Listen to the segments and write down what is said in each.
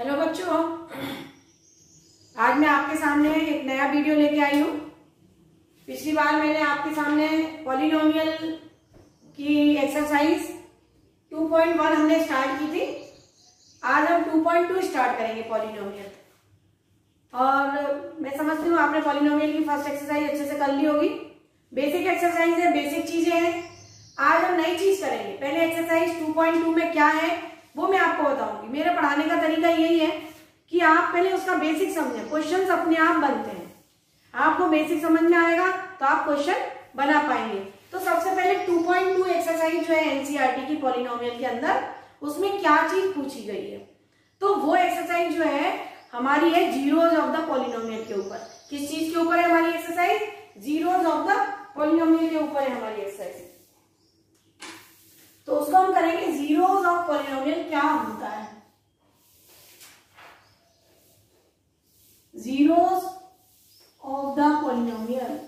Hello बच्चों, आज मैं आपके सामने एक नया वीडियो लेके आई हूँ। पिछली बार मैंने आपके सामने पॉलिनोमियल की एक्सरसाइज 2.1 हमने स्टार्ट की थी। आज हम 2.2 स्टार्ट करेंगे पॉलिनोमियल। और मैं समझती हूँ आपने पॉलिनोमियल की फर्स्ट एक्सरसाइज अच्छे से कर ली होगी। बेसिक एक्सरसाइज है, बेसिक चीजें हैं। आज हम नई चीज करेंगे। पहले एक्सरसाइज 2.2 में क्या है वो मैं आपको बताऊंगी। मेरे पढ़ाने का तरीका यही है कि आप पहले उसका बेसिक समझें। क्वेश्चंस अपने आप बनते हैं, आपको बेसिक समझ में आएगा तो आप क्वेश्चन बना पाएंगे। तो सबसे पहले 2.2 एक्सरसाइज जो है एनसीईआरटी की पॉलिनोमियल के अंदर, उसमें क्या चीज पूछी गई है। तो वो एक्सरसाइज जो है हमारी है जीरोज ऑफ द पॉलिनोमियल के ऊपर। किस चीज के ऊपर है हमारी exercise? Zeros of the polynomial के ऊपर है हमारी एक्सरसाइज। तो उसको हम करेंगे जीरोज ऑफ पॉलिनोमियल क्या होता है। Zeros of the polynomial.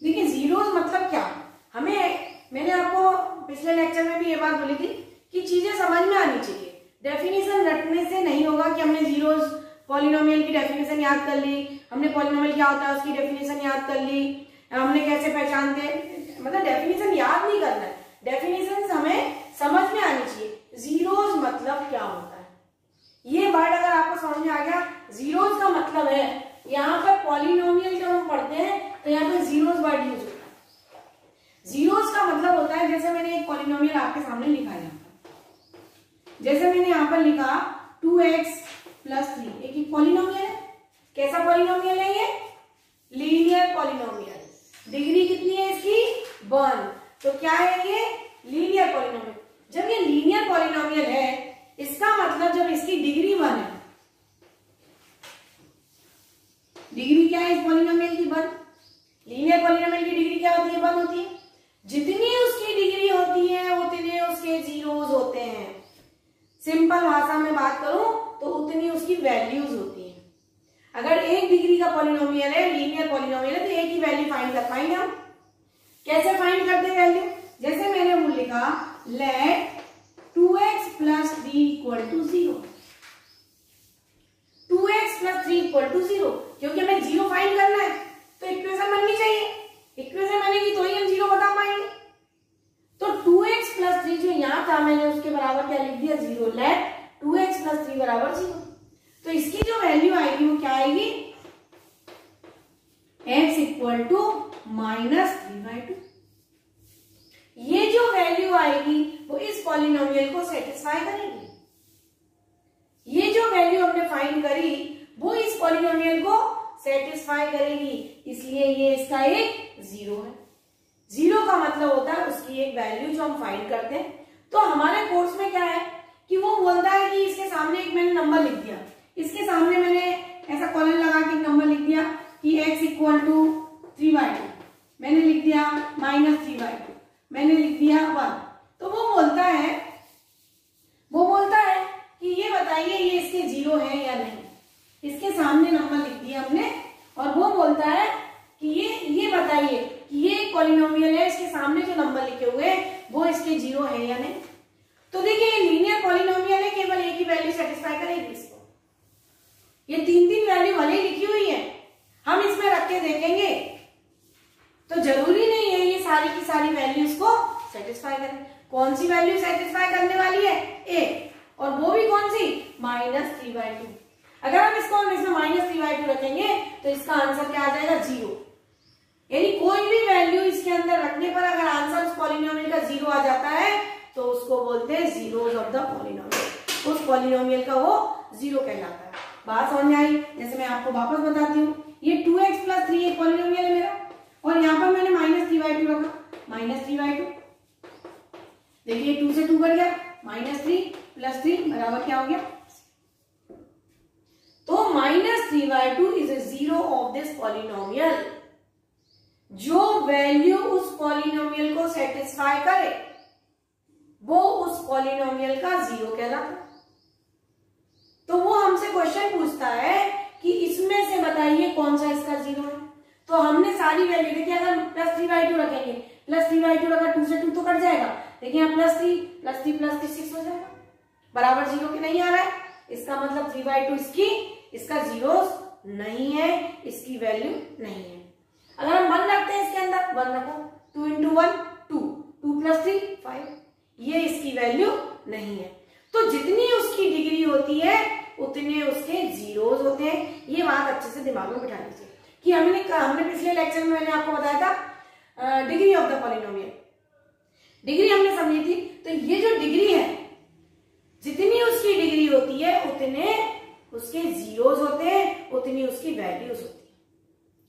देखिए जीरोज मतलब क्या, मैंने आपको पिछले लेक्चर में भी ये बात बोली थी कि चीजें समझ में आनी चाहिए। डेफिनेशन रटने से नहीं होगा कि हमने जीरोज पॉलिनोमियल की डेफिनेशन याद कर ली, हमने पॉलिनोमियल क्या होता है उसकी डेफिनेशन याद कर ली, हमने कैसे पहचानते हैं, मतलब डेफिनेशन याद नहीं करना है। डेफिनेशन हमें समझ में आनी चाहिए। जीरोज मतलब क्या होता है, ये वर्ड अगर आपको समझ में आ गया। जीरोज का मतलब है, यहाँ पर पॉलिनोमियल जब हम पढ़ते हैं तो यहाँ पर जीरोज वर्ड यूज होता है। जीरोज का मतलब होता है, जैसे मैंने एक पॉलिनोमियल आपके सामने लिखा है, जैसे मैंने यहाँ पर लिखा 2x + 3, एक पॉलिनोमियल है। कैसा पॉलिनोमियल है ये? Linear polynomial. डिग्री कितनी है इसकी? 1। तो क्या है ये? Linear polynomial. जब ये लीनियर पॉलिनोमियल है, इसका मतलब जब इसकी डिग्री 1 है, डिग्री क्या है इस पॉलिनोमियल की? 1। लीनियर पॉलिनोमियल की डिग्री क्या होती है? 1 होती है। जितनी उसकी डिग्री होती है उतने उसके जीरोज होते हैं। सिंपल भाषा में बात करूं तो उतनी उसकी वैल्यूज होती है। अगर 1 डिग्री का पॉलिनोमियल है, लीनियर पॉलिनोमियल है, तो एक ही वैल्यू फाइंड कर पाएंगे हम। कैसे फाइंड करते हैं वैल्यू? जैसे मैंने वो लिखा लेट 2x + 3 = 0। 2x + 3 = 0, क्योंकि हमें 0 फाइंड करना है तो इक्वेशन बननी चाहिए। इक्वेशन बनेगी तो ही हम 0 बता पाएंगे। तो 2x + 3 जो यहां था, मैंने उसके बराबर क्या लिख दिया? 0। Late 2x + 3 = 0। तो इसकी जो वैल्यू आएगी वो क्या आएगी? x = -3/2। ये जो वैल्यू आएगी वो इस पॉलिनोमियल को सेटिस्फाई करेगी। ये जो वैल्यू हमने फाइंड करी वो इस पॉलिनोमियल को सेटिस्फाई करेगी, इसलिए ये इसका एक जीरो है। जीरो का मतलब होता है उसकी एक वैल्यू जो हम फाइंड करते हैं। तो हमारे कोर्स में क्या है कि वो बोलता है कि इसके सामने एक मैंने नंबर लिख दिया, इसके सामने मैंने ऐसा कॉलन लगा के नंबर लिख दिया कि x = 3/2, मैंने लिख दिया -3/2, मैंने लिख दिया 1। तो वो बोलता है कि ये बताइए ये इसके जीरो है या नहीं। इसके सामने नंबर लिख दिया हमने और वो बोलता है कि ये बताइए कि ये एक पॉलिनोमियल है, इसके सामने जो नंबर लिखे हुए हैं वो इसके जीरो है या नहीं। तो देखिए ये लीनियर पॉलिनोमियल है, केवल एक ही वैल्यू सेटिस्फाई करेगी इसको। ये 3 वैल्यू भले लिखी हुई है, हम इसमें रख के देखेंगे तो जरूरी नहीं है ये सारी की सारी वैल्यूज को सेटिस्फाई करें। कौन सी वैल्यू सेटिस्फाई करने वाली है? ए, और वो भी कौन सी? -3/2। अगर हम इसको इसमें -3/2 रखेंगे तो इसका आंसर क्या आ जाएगा? 0। यानी कोई भी वैल्यू इसके अंदर रखने पर अगर आंसर उस पॉलिनोमियल का 0 आ जाता है तो उसको बोलते हैं जीरोज ऑफ द पॉलिनोमियल। उस पॉलिनोमियल का वो 0 कहलाता है। बात समझ में आई? जैसे मैं आपको वापस बताती हूँ, ये 2x + 3 एक पॉलिनोमियल है मेरा, और यहाँ पर मैंने -3/2 रखा। -3/2, देखिए 2 से 2 कट गया, -3 + 3 बराबर क्या हो गया? तो -3/2 is a zero of this polynomial। जो वैल्यू उस पॉलिनोमियल को सेटिस्फाई करे वो उस पॉलिनोमियल का 0 कहलाता है। तो वो हमसे क्वेश्चन पूछता है कि इसमें से बताइए कौन सा इसका 0 है। तो हमने सारी वैल्यू देखी, अगर +3/2 रखेंगे प्लस 3/2 रखा, 2 से 2 तो कट जाएगा, देखिए यहाँ प्लस 3 प्लस 3 प्लस 3 6 हो जाएगा, बराबर 0 के नहीं आ रहा है, इसका मतलब 3/2 इसका जीरोस नहीं है, इसकी वैल्यू नहीं है। अगर हम 1 रखते हैं इसके अंदर, 1 रखो, 2 × 1 2, 2 + 3 5, ये इसकी वैल्यू नहीं है। तो जितनी उसकी डिग्री होती है उतने उसके जीरोस होते हैं। ये बात अच्छे से दिमाग में बिठा लीजिए कि हमने पिछले लेक्चर में मैंने आपको बताया था degree of the polynomial, degree हमने समझी थी। तो ये जो डिग्री है, जितनी उसकी डिग्री होती है उतने उसके जीरोस होते हैं, उतनी उसकी वैल्यूज होती है।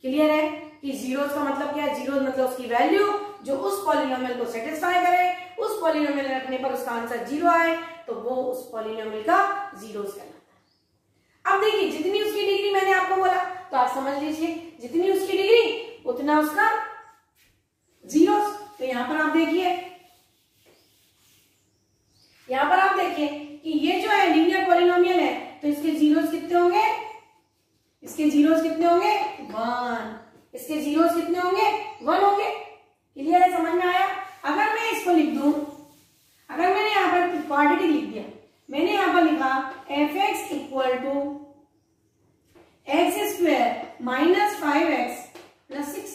क्लियर है कि जीरोस का मतलब क्या है? जीरोस मतलब उसकी वैल्यू जो उस पॉलिनोमियल को सेटिस्फाई करे, उस पॉलिनोमियल रखने पर उसका आंसर 0 आए तो वो उस पॉलिनोमियल का जीरोस कहलाता है। अब देखिए जितनी उसकी डिग्री मैंने आपको बोला, तो आप समझ लीजिए जितनी उसकी डिग्री उतना उसका जीरोस। तो यहां पर आप देखिए, यहां पर आप देखिए कि ये जो है लीनियर पॉलिनोमियल है, तो इसके जीरोस कितने होंगे? इसके जीरोस कितने होंगे? 1। इसके जीरोस कितने होंगे? 1 होंगे। क्लियर है? समझ में आया? अगर मैं इसको लिख दूं, अगर मैंने यहां पर क्वाड्रेटिक लिख दिया, मैंने यहां पर लिखा f(x) = x² - 5x + 6,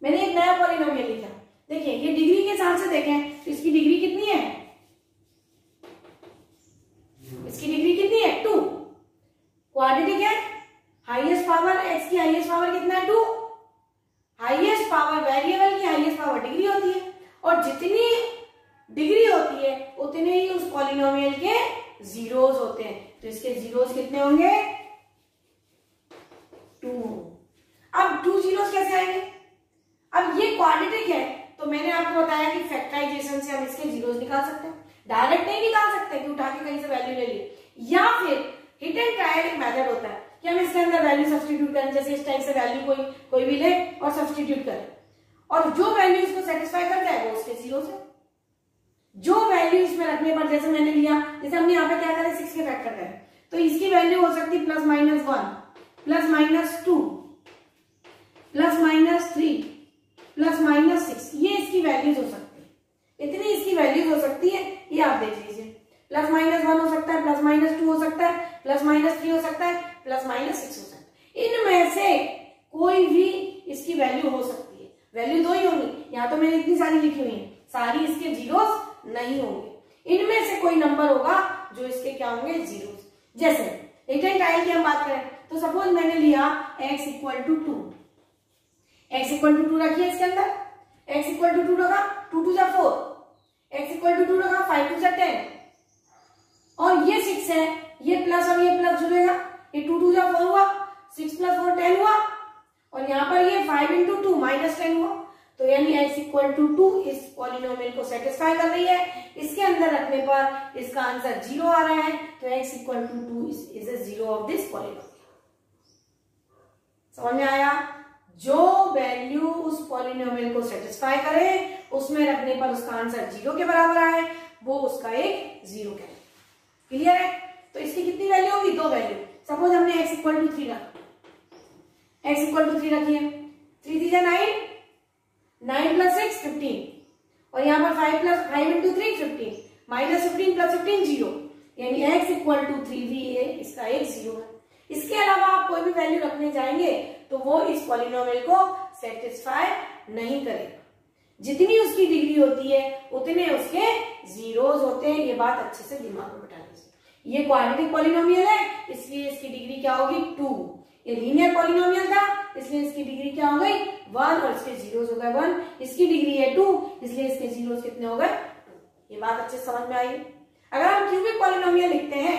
मैंने एक नया पॉलिनोमियल लिखा। देखिए ये डिग्री के हिसाब से देखें तो इसकी डिग्री कितनी है? इसकी डिग्री कितनी है? 2। क्वाड्रेटिक है, हाईएस्ट पावर x की हाईएस्ट पावर कितना है? 2। हाईएस्ट पावर वेरिएबल की हाईएस्ट पावर डिग्री होती है, और जितनी डिग्री होती है उतने ही उस पॉलिनोमियल के जीरोस होते हैं। तो इसके जीरोस कितने होंगे? 2। अब 2 जीरोस कैसे आएंगे? अब ये क्वाड्रेटिक है, तो मैंने आपको बताया कि फैक्टराइजेशन से हम इसके जीरोस निकाल सकते हैं। डायरेक्ट नहीं निकाल सकते कि उठा के कहीं से वैल्यू ले लिए, या फिर हिट एंड ट्रायल एक मेथड होता है कि हम इसके अंदर वैल्यू सब्स्टिट्यूट करें। जैसे इस टाइप से वैल्यू कोई भी ले और सब्स्टिट्यूट करें, और जो वैल्यू इसको सेटिस्फाई कर जाए वो उसके जीरोस है। जो वैल्यू इसमें रखने पर, जैसे मैंने लिया, जैसे हमने यहाँ पे क्या करें 6 के फैक्टर करें, तो इसकी वैल्यू हो सकती है +-1 +-2 +-3 +-6, ये इसकी वैल्यूज हो सकती है। इतनी इसकी वैल्यूज हो सकती है, ये आप देख लीजिए। +-1 हो सकता है, +-2 हो सकता है, +-3 हो सकता है, +-6 हो सकता है। इनमें से कोई भी इसकी वैल्यू हो सकती है। वैल्यू 2 ही होंगी, यहाँ तो मैंने इतनी सारी लिखी हुई है, सारी इसके जीरोस नहीं होंगे। इनमें से कोई नंबर होगा जो इसके क्या होंगे? जीरोस। जैसे हिट एंड ट्रायल की हम बात करें, तो सपोज मैंने लिया x = 2, x = 2 रखिए इसके अंदर, x = 2 रखा, 2 × 2 = 4, x = 2 रखा, 5 × 2 = 10, और ये 6 है, ये प्लस और ये प्लस जुड़ेगा, ये 2 × 2 = 4 हुआ, 6 + 4 10 हुआ, और यहाँ पर ये 5 × 2 -10 हुआ। तो यानी x = 2 इस पॉलिनोमियल को सेटिस्फाई कर रही है। इसके अंदर रखने पर इसका आंसर 0 आ रहा है, तो x = 2 is a 0 of this polynomial. समझ में आया? जो वैल्यू उस पॉलिनोमियल को सेटिस्फाई करे उसमें रखने पर उसका आंसर 0 के बराबर आए, वो उसका एक 0 कहलाता है। क्लियर है? तो इसकी कितनी वैल्यू होगी? 2 वैल्यू। सपोज हमने x = 3 रखा, x = 3 रखिए, 3 × 3 = 9, 9 + 6 15, और यहाँ पर 5 × 3 15, -15 + 15 0, यानी x = 3 भी इसका एक 0 है। इसके अलावा आप कोई भी वैल्यू रखने जाएंगे तो वो इस पॉलिनोमियल को सेटिस्फाई नहीं करेगा। जितनी उसकी डिग्री होती है उतने उसके जीरोस होते हैं। ये बात अच्छे से दिमाग में बिठा लीजिए। ये क्वाड्रेटिक पॉलिनोमियल है, इसलिए इसकी डिग्री क्या होगी? 2। ये लीनियर पॉलिनोमियल था, इसलिए इसकी डिग्री क्या हो गई? 1, और इसके जीरोस हो गए 1। इसकी डिग्री है 2, इसलिए इसके जीरोस कितने हो गए? 2। ये बात अच्छे से समझ में आई? अगर हम क्यूबिक पॉलिनोमियल लिखते हैं,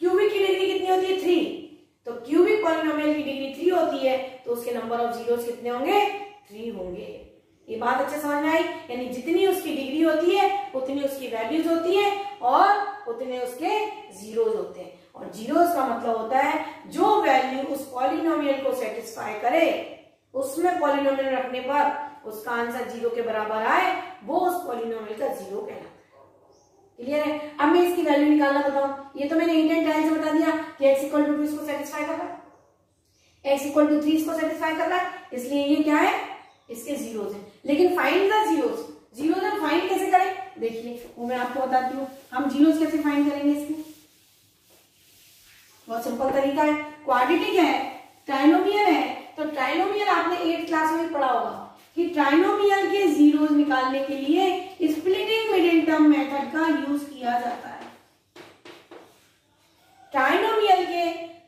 क्यूबिक की डिग्री कितनी होती है? 3। तो क्यूबिक पॉलिनोमियल की डिग्री 3 होती है, तो उसके नंबर ऑफ जीरोस कितने होंगे? 3 होंगे। ये बात अच्छे समझ में आई? यानी जितनी उसकी डिग्री होती है उतनी उसकी वैल्यूज होती है, और उतने उसके जीरोस होते हैं। और जीरोस का मतलब होता है जो वैल्यू उस पॉलिनोमियल को सेटिस्फाई करे, उसमें पॉलिनोमियल रखने पर उसका आंसर 0 के बराबर आए, वो उस पॉलिनोमियल का 0 कहलाता है। क्लियर है? अब मैं इसकी वैल्यू निकालना बताऊं। ये तो मैंने हिट एंड ट्रायल से बता दिया कि x = 2 इसको सेटिस्फाई कर रहा है, x = 3 इसको सेटिस्फाई कर रहा है, इसलिए ये क्या है? इसके जीरोस हैं, लेकिन फाइंड द जीरोस। जीरोस हम फाइंड कैसे करें, देखिए वो मैं आपको बताती हूँ। हम जीरोस कैसे फाइंड करेंगे इसके, बहुत सिंपल तरीका है। क्वाड्रेटिक है, ट्राइनोमियल है, तो ट्राइनोमियल आपने 8th क्लास में पढ़ा होगा कि ट्राइनोमियल के जीरोस निकालने के लिए स्प्लिटिंग मिडिल टर्म मेथड का यूज किया जाता है। ट्राइनोमियल के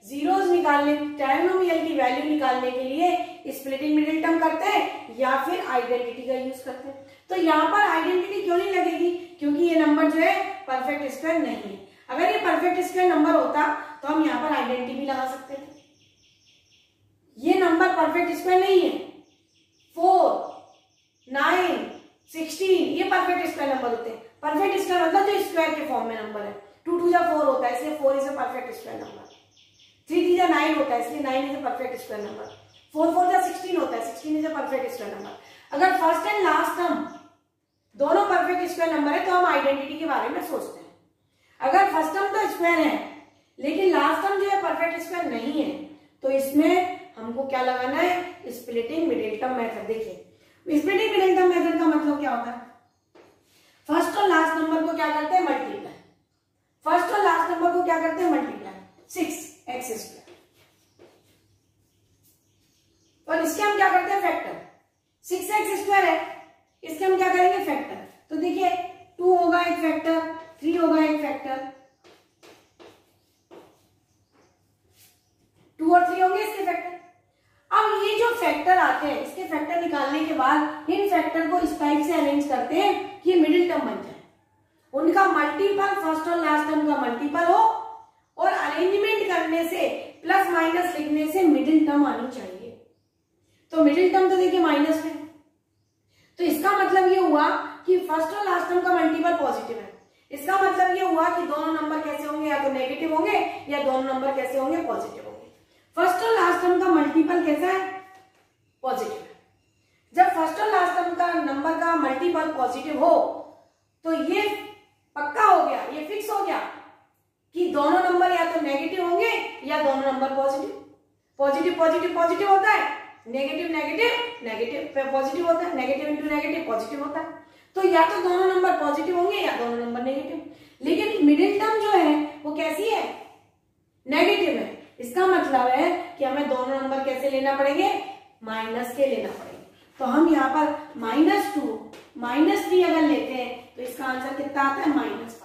जीरोस निकालने, ट्राइनोमियल की वैल्यू निकालने के लिए स्प्लिटिंग मिडिल टर्म करते हैं या फिर आइडेंटिटी का यूज करते हैं। तो यहाँ पर आइडेंटिटी क्यों नहीं लगेगी, क्योंकि ये नंबर जो है परफेक्ट स्क्वायर नहीं है। अगर ये परफेक्ट स्क्वायर नंबर होता तो हम यहाँ पर आइडेंटिटी भी लगा सकते थे। ये नंबर परफेक्ट स्क्वायर नहीं है। 4, 9, 16 ये परफेक्ट स्क्वायर नंबर होते हैं। परफेक्ट स्क्वायर मतलब जो स्क्वायर के फॉर्म में नंबर है। 2 2 4 होता है, इसलिए 4 is a perfect square number. 3 3 9 होता है, इसलिए 9 is a perfect square number. 4 4 16 होता है, 16 is a perfect square number. अगर फर्स्ट एंड लास्ट टर्म दोनों परफेक्ट स्क्वायर नंबर है तो हम आइडेंटिटी के बारे में सोचते हैं। अगर फर्स्ट टर्म तो स्क्वायर है लेकिन लास्ट टर्म जो है परफेक्ट स्क्वायर नहीं है, तो इसमें हमको क्या लगाना है, स्प्लिटिंग मिडिल टर्म मेथड। देखिए स्प्लिटिंग मिडिल टर्म मेथड का मतलब क्या होता है, फर्स्ट और लास्ट नंबर को क्या करते हैं, मल्टीप्लाई। फर्स्ट और लास्ट नंबर को क्या करते हैं, मल्टीप्लाई। 6x²। और इसके हम क्या करते हैं, फैक्टर। 6x² है, इसके हम क्या करेंगे, फैक्टर। तो देखिए 2 होगा एक फैक्टर, 3 होगा एक फैक्टर, 2 और 3 होंगे इसके फैक्टर। अब ये जो फैक्टर आते हैं, इसके फैक्टर निकालने के बाद इन फैक्टर को इस टाइप से अरेंज करते हैं कि ये मिडिल टर्म बन जाए। उनका मल्टीपल फर्स्ट और लास्ट टर्म का मल्टीपल हो और अरेंजमेंट करने से प्लस माइनस लिखने से मिडिल टर्म आनी चाहिए। तो मिडिल टर्म तो देखिए माइनस में, तो इसका मतलब ये हुआ कि फर्स्ट और लास्ट टर्म का मल्टीपल पॉजिटिव है। इसका मतलब ये हुआ कि दोनों नंबर कैसे होंगे, या तो नेगेटिव होंगे या दोनों नंबर कैसे होंगे, पॉजिटिव होंगे। फर्स्ट और लास्ट टर्म का मल्टीपल कैसा है, पॉजिटिव है। जब फर्स्ट और लास्ट टर्म का नंबर का मल्टीपल पॉजिटिव हो तो ये पक्का हो गया, ये फिक्स हो गया कि दोनों नंबर या तो नेगेटिव होंगे या दोनों number positive. Positive positive positive होता है, नेगेटिव नेगेटिव नेगेटिव पॉजिटिव होता है, नेगेटिव इंटू नेगेटिव पॉजिटिव होता है। तो या तो दोनों नंबर पॉजिटिव होंगे या दोनों नंबर नेगेटिव। लेकिन मिडिल टर्म जो है वो कैसी है, नेगेटिव है। इसका मतलब है कि हमें दोनों नंबर कैसे लेना पड़ेंगे, माइनस के लेना पड़ेंगे। तो हम यहाँ पर -2 -3 अगर लेते हैं तो इसका आंसर कितना आता है, -5।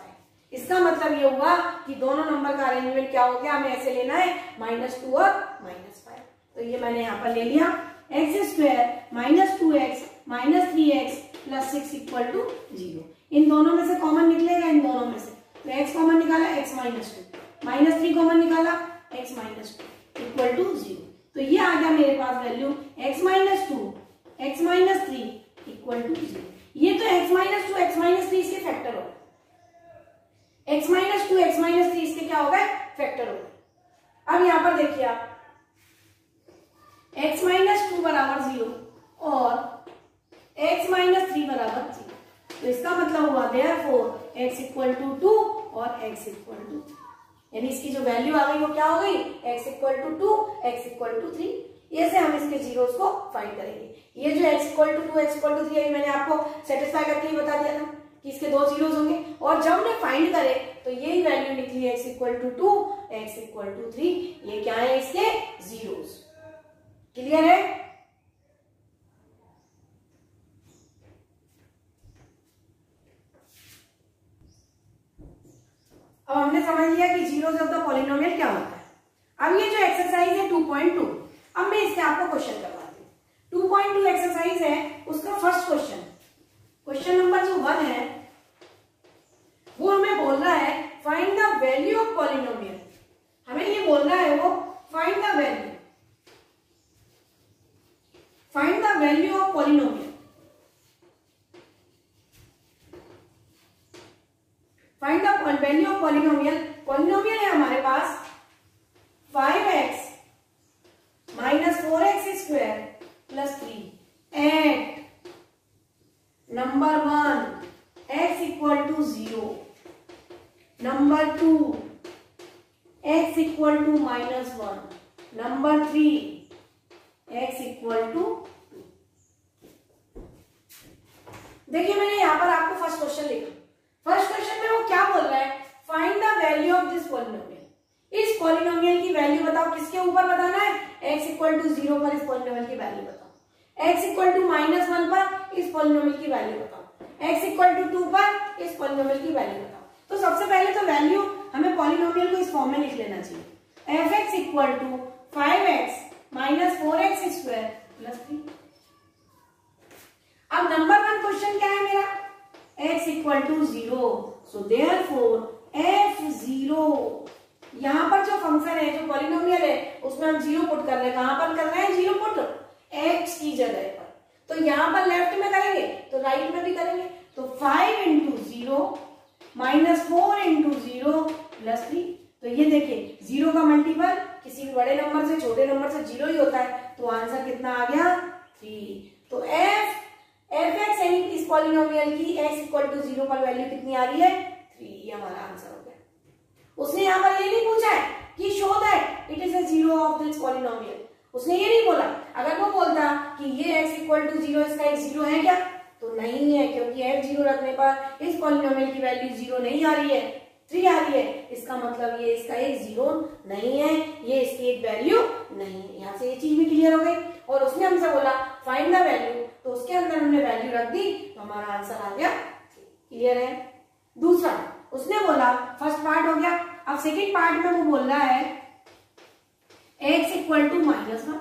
इसका मतलब ये हुआ कि दोनों नंबर का अरेंजमेंट क्या हो गया, हमें ऐसे लेना है -2 और -5। तो ये मैंने यहाँ पर ले लिया, x² -2x -3x + 6 = 0। इन दोनों में से कॉमन निकलेगा, इन दोनों में से। तो x कॉमन निकाला, x -2, -3 कॉमन निकाला, x -2 = 0। तो ये आ गया मेरे पास वैल्यू x -2 x -3 = 0। ये तो x -2 x -3 इसके फैक्टर हो गए। x -2 x -3 इसके क्या हो गए, फैक्टर हो गए। अब यहां पर देखिए आप, x -2 = 0 और x -3 = 0। तो इसका मतलब हुआ therefore x = 2 और x = 3, यानी इसकी जो वैल्यू आ गई वो क्या हो गई, x = 2 x = 3। ये से हम इसके जीरोस को फाइंड करेंगे। ये जो x = 2 x = 3 है, मैंने आपको सेटिस्फाई करके ही बता दिया था कि इसके 2 जीरोस होंगे। और जब हमने फाइंड करे तो यही वैल्यू निकली, x = 2 x = 3। ये क्या है, इसके जीरोस। क्लियर है। अब हमने समझ लिया कि जीरोस ऑफ द पॉलिनोमियल क्या होता है। अब ये जो एक्सरसाइज है 2.2, अब मैं इससे आपको क्वेश्चन करवाती हूँ। 2.2 एक्सरसाइज है, उसका फर्स्ट क्वेश्चन नंबर जो 1 है वो हमें बोल रहा है find the value of polynomial. हमें ये बोल रहा है वो find the value of polynomial. Find the value of polynomial. Polynomial है हमारे पास 5x -4x² + 3 at number 1 x = 0, number 2 x = -1, number 3 x = 2। देखिए मैंने यहाँ पर आपको फर्स्ट क्वेश्चन लिखा, फर्स्ट क्वेश्चन में वो क्या बोल रहा है, find the value of this polynomial. इस पॉलिनोमियल की वैल्यू बताओ, किसके ऊपर बताना है, x इक्वल टू 0 पर इस पॉलिनोमियल की वैल्यू बताओ, x इक्वल टू -1 पर इस पॉलिनोमियल की वैल्यू बताओ, x इक्वल टू 2 पर इस पॉलिनोमियल की वैल्यू बताओ। तो सबसे पहले तो वैल्यू हमें पॉलिनोमियल को इस फॉर्म में लिख लेना चाहिए, f(x) equal to 5x minus 4x square plus 3। अब नंबर 1 क्वेश्चन क्या है मेरा, x equal to 0, so therefore f0, यहाँ पर जो फंक्शन है, जो पॉलिनोमियल है, उसमें हम 0 पुट कर रहे हैं। कहां पर कर रहे हैं 0 पुट, x की जगह पर। तो यहाँ पर लेफ्ट में करेंगे तो राइट में भी करेंगे। तो 5 इंटू 0 माइनस 4 इंटू 0 प्लस 3। तो ये देखिए 0 का मल्टीपल किसी भी बड़े नंबर से छोटे नंबर से 0 ही होता है, तो आंसर कितना आ गया 3। तो f(x) यानी इस पॉलिनोमियल की x इक्वल टू 0 पर वैल्यू कितनी आ रही है 3, ये हमारा आंसर हो गया। उसने यहाँ पर ये नहीं पूछा है कि show that it is a 0 of this polynomial, उसने ये नहीं बोला। अगर वो बोलता कि ये x इक्वल टू 0 इसका एक 0 है क्या, तो नहीं है, क्योंकि f0 रखने पर इस पॉलिनोमियल की वैल्यू 0 नहीं आ रही है, 3 आ रही है। इसका मतलब ये इसका एक 0 नहीं है, ये इसकी एक वैल्यू नहीं है। यहाँ से ये चीज भी क्लियर हो गई। और उसने हमसे बोला फाइंड द वैल्यू, तो उसके अंदर हमने वैल्यू रख दी, तो हमारा आंसर आ गया। क्लियर है। दूसरा उसने बोला, फर्स्ट पार्ट हो गया। अब सेकेंड पार्ट में वो बोल रहा है x इक्वल टू -1,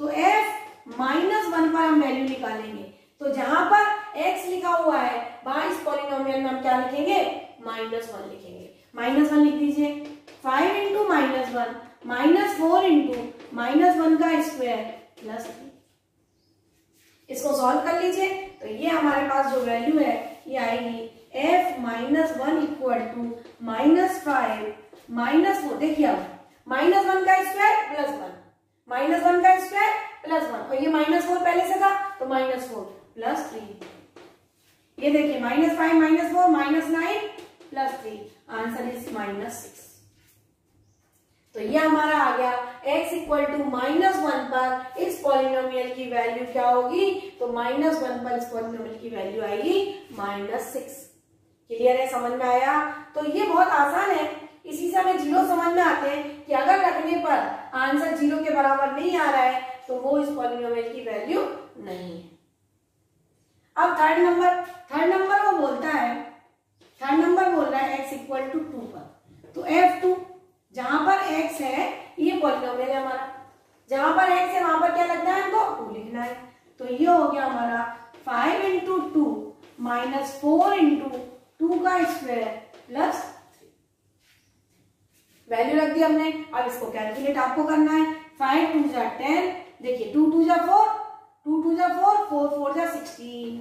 तो f -1 पर हम वैल्यू निकालेंगे। तो जहां पर x लिखा हुआ है वहां इस पॉलिनोमियल में हम क्या लिखेंगे, -1 लिखेंगे। -1 लिख दीजिए, 5 इंटू -1 माइनस 4 इंटू -1 का स्क्वायर प्लस 3। इसको सॉल्व कर लीजिए, तो ये हमारे पास जो वैल्यू है ये आएगी f -1 इक्वल टू -5 -4। देखिए अब -1 का स्क्वायर प्लस 1, -1 का स्क्वायर प्लस 1, और ये -4 पहले से था तो -4 प्लस 3। ये देखिए -5 -4 -9 प्लस 3, आंसर इज -6। तो ये हमारा आ गया x इक्वल टू -1 पर इस पॉलिनोमियल की वैल्यू क्या होगी, तो -1 पर इस पॉलिनोमियल की वैल्यू आएगी -6। क्लियर है, समझ में आया। तो ये बहुत आसान है, इसी से हमें 0 समझ में आते हैं कि अगर रखने पर आंसर 0 के बराबर नहीं आ रहा है तो वो इस पॉलिनोमियल की वैल्यू नहीं है। अब थर्ड नंबर वो बोलता है, थर्ड नंबर बोल रहा है x इक्वल टू 2 पर। तो f2 जहां पर x है ये पॉलिनोमियल है हमारा, जहां पर x है वहां पर क्या लगना है हमको 2 लिखना है। तो ये हो गया हमारा 5 इंटू 2 माइनस 4 इंटू 2 का स्क्वायर प्लस 3। वैल्यू रख दी हमने। अब इसको कैलकुलेट आपको करना है। 5 2 जा 10, देखिए 2 2 जा 4, 2 2 जा 4, 4 4 जा 16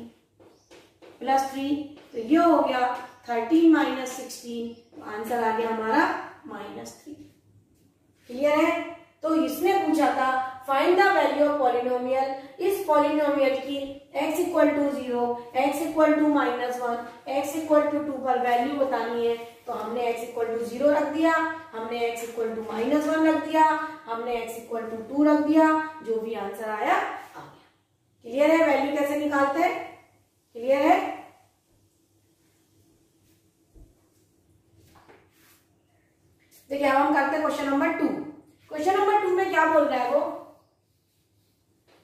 प्लस 3। तो ये हो गया 13 माइनस 16, आंसर आ गया हमारा -3। क्लियर है। तो इसने पूछा था find the value of polynomial, इस पॉलिनोमियल की x equal to 0, x equal to -1, x equal to 2 पर वैल्यू बतानी है। तो हमने x इक्वल टू 0 रख दिया, हमने x इक्वल टू -1 रख दिया, हमने x इक्वल टू 2 रख दिया, जो भी आंसर आया आ गया। क्लियर है, वैल्यू कैसे निकालते हैं, क्लियर है। देखिए अब हम करते हैं क्वेश्चन नंबर 2। क्वेश्चन नंबर 2 में क्या बोल रहा है वो,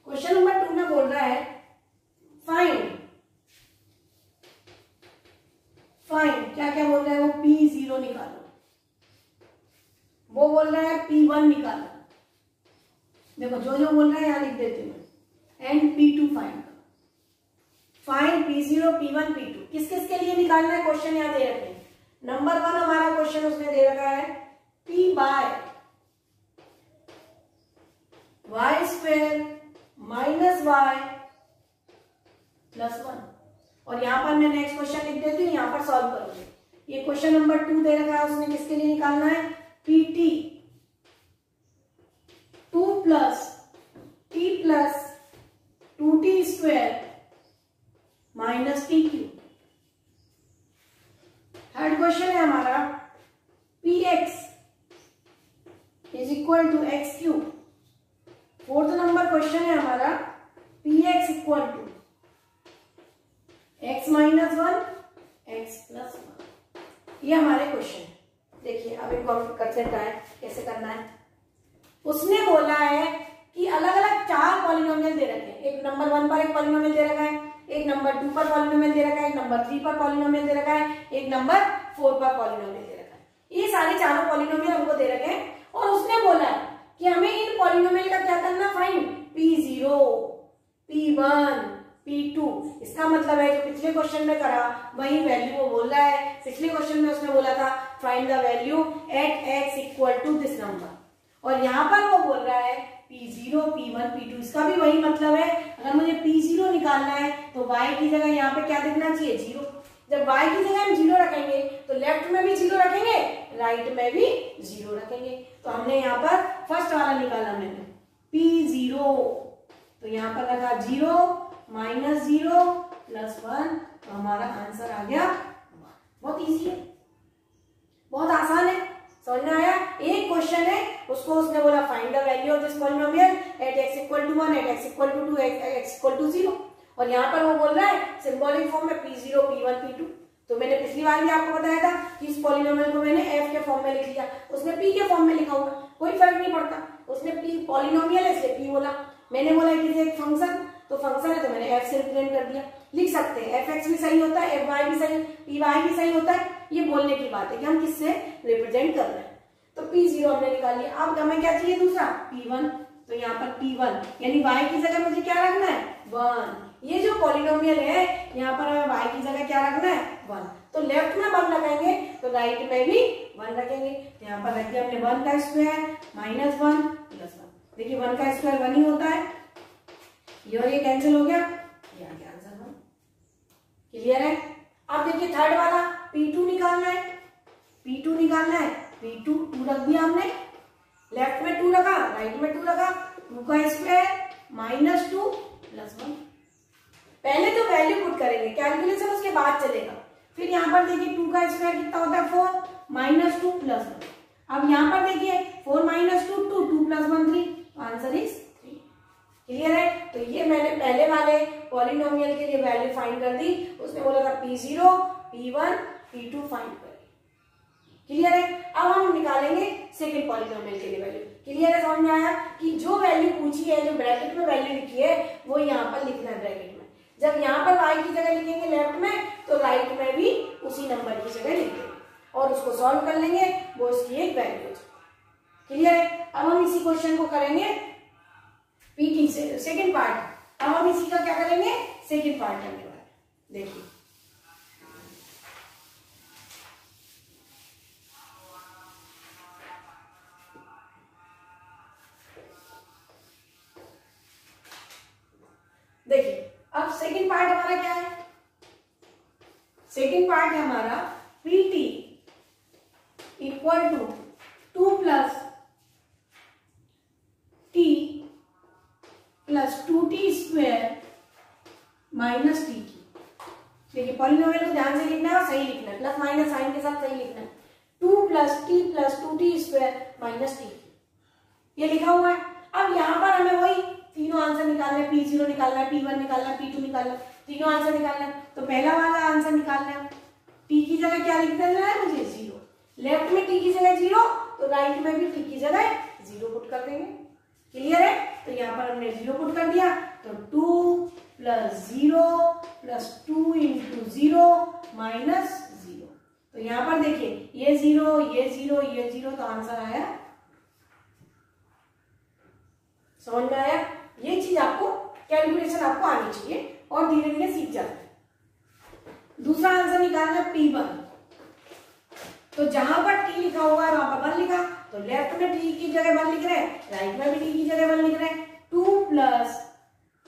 क्वेश्चन नंबर 2 में बोल रहा है फाइंड क्या क्या बोल रहा है वो, P0 निकालो, वो बोल रहा है P1 निकालो। देखो जो जो बोल रहा है यहां लिख देती हूं, and P2 find P0 P1 P2। किस किस के लिए निकालना है क्वेश्चन यहां दे रखे हैं। नंबर 1 हमारा क्वेश्चन उसने दे रखा है P by y square minus y plus 1। और यहां पर मैं नेक्स्ट क्वेश्चन लिख देती हूँ, यहां पर सॉल्व करूंगी। ये क्वेश्चन नंबर 2 दे रखा है, उसने किसके लिए निकालना है, PT 2 plus t plus 2t square minus t cube. Third question है हमारा px is equal to x cube. Fourth number question है हमारा px equal to x minus 1 x plus 1। ये हमारे क्वेश्चन है। देखिए अब इनको हम करते हैं कैसे करना है। उसने बोला है कि अलग अलग 4 पॉलिनोमियल दे रखे हैं। एक नंबर 1 पर एक पॉलिनोमियल दे रखा है, एक नंबर 2 पर पॉलिनोमियल दे रखा है, एक नंबर 3 पर पॉलिनोमियल दे रखा है, एक नंबर 4 पर पॉलिनोमियल दे रखा है। ये सारे चारों पॉलिनोमियल हमको दे रखे हैं और उसने बोला है कि हमें इन पॉलिनोमियल का क्या करना, फाइंड P0, P1, P2। इसका मतलब है जो पिछले क्वेश्चन में करा वही वैल्यू वो बोल रहा है। पिछले क्वेश्चन में उसने बोला था find the value at x equal to this number, और यहाँ पर वो बोल रहा है P0, P1, P2। इसका भी वही मतलब है। अगर मुझे P0 निकालना है तो y की जगह यहाँ पे क्या दिखना चाहिए, 0। जब y की जगह हम 0 रखेंगे तो लेफ्ट में भी 0 रखेंगे, राइट में भी 0 रखेंगे। तो हमने यहाँ पर फर्स्ट वाला निकाला मैंने P0, तो यहाँ पर रखा 0 माइनस 0 प्लस 1, तो हमारा आंसर आ गया 1। बहुत इजी है, बहुत आसान है, समझ में आया। एक क्वेश्चन है, उसको उसने बोला find the value of this polynomial at x equal to 1, at x equal to 2, x equal to 0, और यहाँ पर वो बोल रहा है सिंबॉलिक फॉर्म में P0, P1, P2। तो मैंने पिछली बार भी आपको बताया था कि इस पॉलिनोमियल को मैंने f के फॉर्म में लिख लिया, उसने p के फॉर्म में लिखा होगा, कोई फर्क नहीं पड़ता। उसने p पॉलिनोमियल है इसलिए p बोला, मैंने बोला कि एक फंक्शन, तो फंक्शन है तो मैंने f से रिप्रेजेंट कर दिया। लिख सकते हैं fx भी सही होता है, fy भी सही, py भी सही होता है। ये बोलने की बात है कि हम किससे रिप्रेजेंट कर रहे हैं। तो P0 हमने निकाल लिया। अब हमें क्या चाहिए दूसरा, P1। तो यहाँ पर P1 यानी y की जगह मुझे क्या रखना है, 1। ये जो पॉलिनोमियल है यहाँ पर हमें y की जगह क्या रखना है, 1। तो लेफ्ट में 1 रखेंगे तो राइट में भी 1 रखेंगे। तो यहाँ पर रख दिया हमने 1 का स्क्वायर माइनस 1 प्लस 1। देखिए 1 का स्क्वायर 1 ही होता है, ये कैंसिल हो गया, ये आ गया आंसर 1। क्लियर है। अब देखिए थर्ड वाला P2 निकालना है, P2 निकालना है। P2 2 रख दिया हमने, लेफ्ट में 2 रखा, राइट में 2 रखा, 2 का स्क्वायर माइनस 2 प्लस 1। पहले तो वैल्यू पुट करेंगे, कैलकुलेशन उसके बाद चलेगा। फिर यहाँ पर देखिए 2 का स्क्वायर कितना होता है, 4 माइनस 2 प्लस 1। अब यहाँ पर देखिए 4 माइनस 2 2, 2 प्लस 1 3, तो आंसर इज 3। क्लियर है। तो ये मैंने पहले वाले पॉलिनोमियल के लिए वैल्यू फाइंड कर दी। उसने बोला था P0, P1, P2 फाइंड करें। क्लियर है। अब हम निकालेंगे सेकंड पॉलिनोमियल के लिए वैल्यू। क्लियर है, समझ में आया कि जो वैल्यू पूछी है, जो ब्रैकेट में वैल्यू लिखी है, वो यहाँ पर लिखना है ब्रैकेट में। जब यहाँ पर y की जगह लिखेंगे लेफ्ट में, तो राइट में भी उसी नंबर की जगह लिख देंगे और उसको सॉल्व कर लेंगे, वो इसकी एक वैल्यू है। क्लियर है। अब हम इसी क्वेश्चन को करेंगे पीटी से सेकेंड पार्ट। अब हम इसी का क्या करेंगे, सेकेंड पार्ट करने वाले। देखिए अब सेकेंड पार्ट हमारा क्या है, सेकेंड पार्ट है हमारा Pt equal to 2 plus t plus 2t square minus t की। देखिए पॉलिनोमियल को ध्यान से लिखना है और सही लिखना है, प्लस माइनस साइन के साथ सही लिखना है। 2 plus T plus 2t square minus t की, ये लिखा हुआ है। अब यहाँ पर हमें वही तीनों आंसर निकालना है, P0 निकालना है, P1 निकालना है, P2 निकालना है, तीनों आंसर निकालना है। तो पहला वाला आंसर निकालना है, t की जगह क्या लिख देना है मुझे, 0। लेफ्ट में t की जगह 0, तो राइट में भी t की जगह 0 पुट कर देंगे। क्लियर है। तो यहाँ पर हमने 0 पुट कर दिया, तो 2 प्लस 0 प्लस 2 इंटू 0 माइनस 0। तो यहाँ पर देखिए ये 0 ये 0 ये 0, तो आंसर आया। समझ में आया। ये चीज आपको कैलकुलेशन आपको आनी चाहिए और धीरे धीरे सीख जाते हैं। दूसरा आंसर निकालना है P1। तो जहां पर t लिखा हुआ है वहां पर 1 लिखा, तो लेफ्ट में t की जगह 1 लिख रहे हैं, राइट में भी t की जगह 1 लिख रहे हैं। 2 प्लस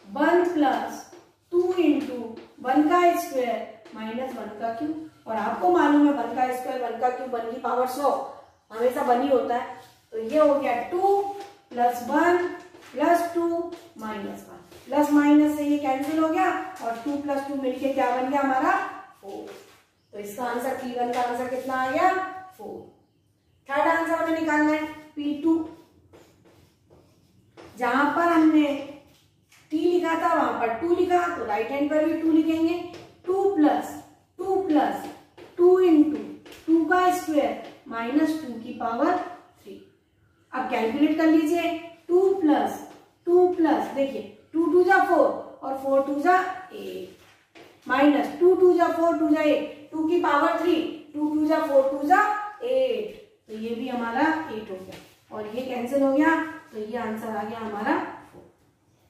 1 प्लस 2 इंटू 1 का स्क्वायर माइनस 1 का क्यूब। और आपको मालूम है 1 का स्क्वायर 1 का क्यूब 1 की पावर 100 हमेशा 1 ही होता है। तो ये हो गया 2 plus 1 plus 2 minus 1, plus minus से ये कैंसिल हो गया और 2 प्लस 2 मिलके क्या बन गया हमारा 4। तो इसका आंसर P1 का आंसर कितना आ गया 4। थर्ड आंसर हमें निकालना है P2। जहां पर हमने t लिखा था वहां पर 2 लिखा, तो राइट हैंड पर भी 2 लिखेंगे। 2 अब कैलकुलेट कर लीजिए, 2 प्लस देखिए 2 2 जा 4 और 4 2 जा 8 माइनस 2 2 जा 4 2 जा 8, 2 की पावर 3, 2 2 जा 4 2 जा 8, तो ये भी हमारा 8 हो गया और ये कैंसिल हो गया, तो ये आंसर आ गया हमारा 4।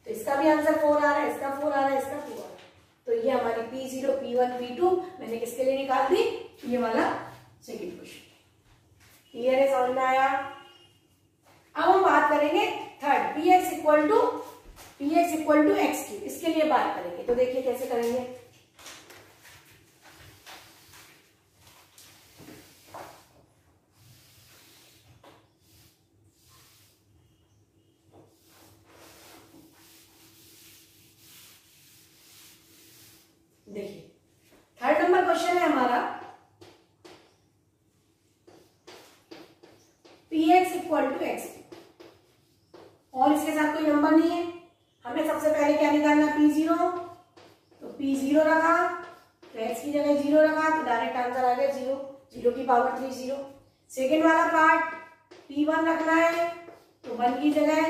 तो इसका भी आंसर 4 आ रहा है, इसका 4 आ रहा है, इसका 2 आ रहा है। तो ये हमारी P0 P1 P2 मैंने किसके लिए निकाल दी, ये वाला सेकंड क्वेश्चन। क्लियर है, समझ में आया। अब हम बात करेंगे third, px equal to x cube, इसके लिए बात करेंगे। तो देखिए कैसे करेंगे। देखिए थर्ड नंबर क्वेश्चन है हमारा, px इक्वल टू एक्स और इसके साथ कोई नंबर नहीं है। हमें सबसे पहले क्या निकालना, P0, तो P0 रखा, तो x की जगह 0 रखा, तो डायरेक्ट आंसर आ गया 0, 0 की पावर 3 0। सेकेंड वाला पार्ट P1 रखना है, तो 1 की जगह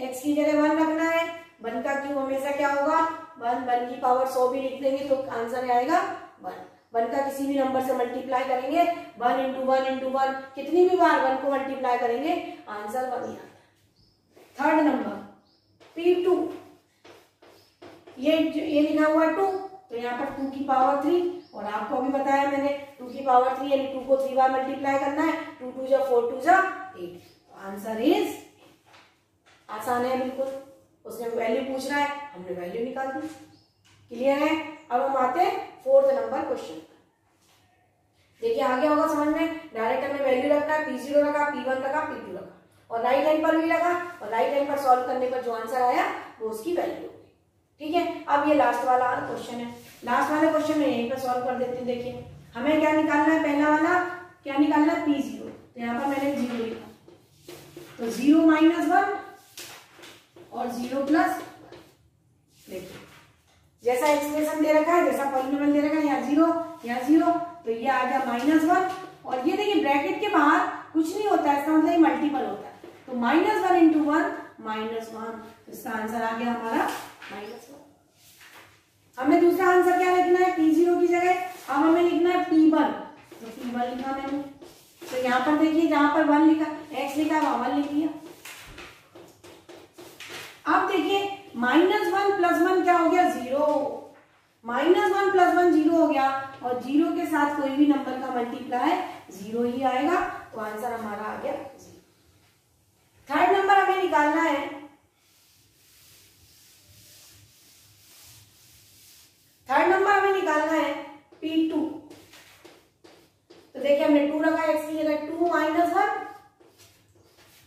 x की जगह 1 रखना है। 1 का क्यूब हमेशा क्या होगा 1, 1 की पावर 100 भी लिख देंगे तो आंसर आएगा 1। 1 का किसी भी नंबर से मल्टीप्लाई करेंगे, 1 इंटू 1 इंटू 1, कितनी भी बार 1 को मल्टीप्लाई करेंगे आंसर 1 ही आता है। थर्ड नंबर P2, ये लिखा हुआ 2, तो यहाँ पर 2 की पावर 3, और आपको अभी बताया मैंने 2 की पावर 3 यानी 2 को 3 बार मल्टीप्लाई करना है, 2 2 जा 4 2 जा 8, आंसर इज, आसान है बिल्कुल। उसने वैल्यू पूछ रहा है, हमने वैल्यू निकाल दी। क्लियर है। अब हम आते हैं फोर्थ नंबर क्वेश्चन पर। देखिए आ गया होगा समझ में, डायरेक्ट हमें वैल्यू रखना है, P0 रखा, P1 रखा, P2 रखा और राइट हैंड पर भी रखा, और राइट हैंड पर सॉल्व करने पर जो आंसर आया वो उसकी वैल्यू होगी। ठीक है। अब ये लास्ट वाला क्वेश्चन है, लास्ट वाले क्वेश्चन में यहीं पर सॉल्व कर देते हैं। देखिए हमें क्या निकालना है, पहला वाला क्या निकालना है, P0, तो यहाँ पर मैंने 0 लिखा, तो 0 माइनस 1 और 0 प्लस 1। देखिए जैसा एक्सप्रेशन दे रखा है, जैसा पॉलिनोमियल दे रखा है, यहाँ 0 यहाँ 0, तो ये आ गया -1, और ये देखिए ब्रैकेट के बाहर कुछ नहीं होता है, इसका मतलब ये मल्टीपल होता है, तो -1 इंटू 1 -1, तो इसका आंसर आ गया हमारा -1। हमें दूसरा आंसर क्या लिखना है, P0 की जगह अब हमें लिखना है P1, तो P1 लिखा मैंने। तो यहाँ पर देखिए जहां पर 1 लिखा, x लिखा, वहां 1 लिख लिया। अब देखिए -1 प्लस 1 क्या हो गया, 0, -1 प्लस 1 0 हो गया, और 0 के साथ कोई भी नंबर का मल्टीप्लाई 0 ही आएगा, तो आंसर हमारा आ गया 0। थर्ड नंबर हमें निकालना है, P2, तो देखिए हमने 2 रखा है, x की जगह 2 माइनस 1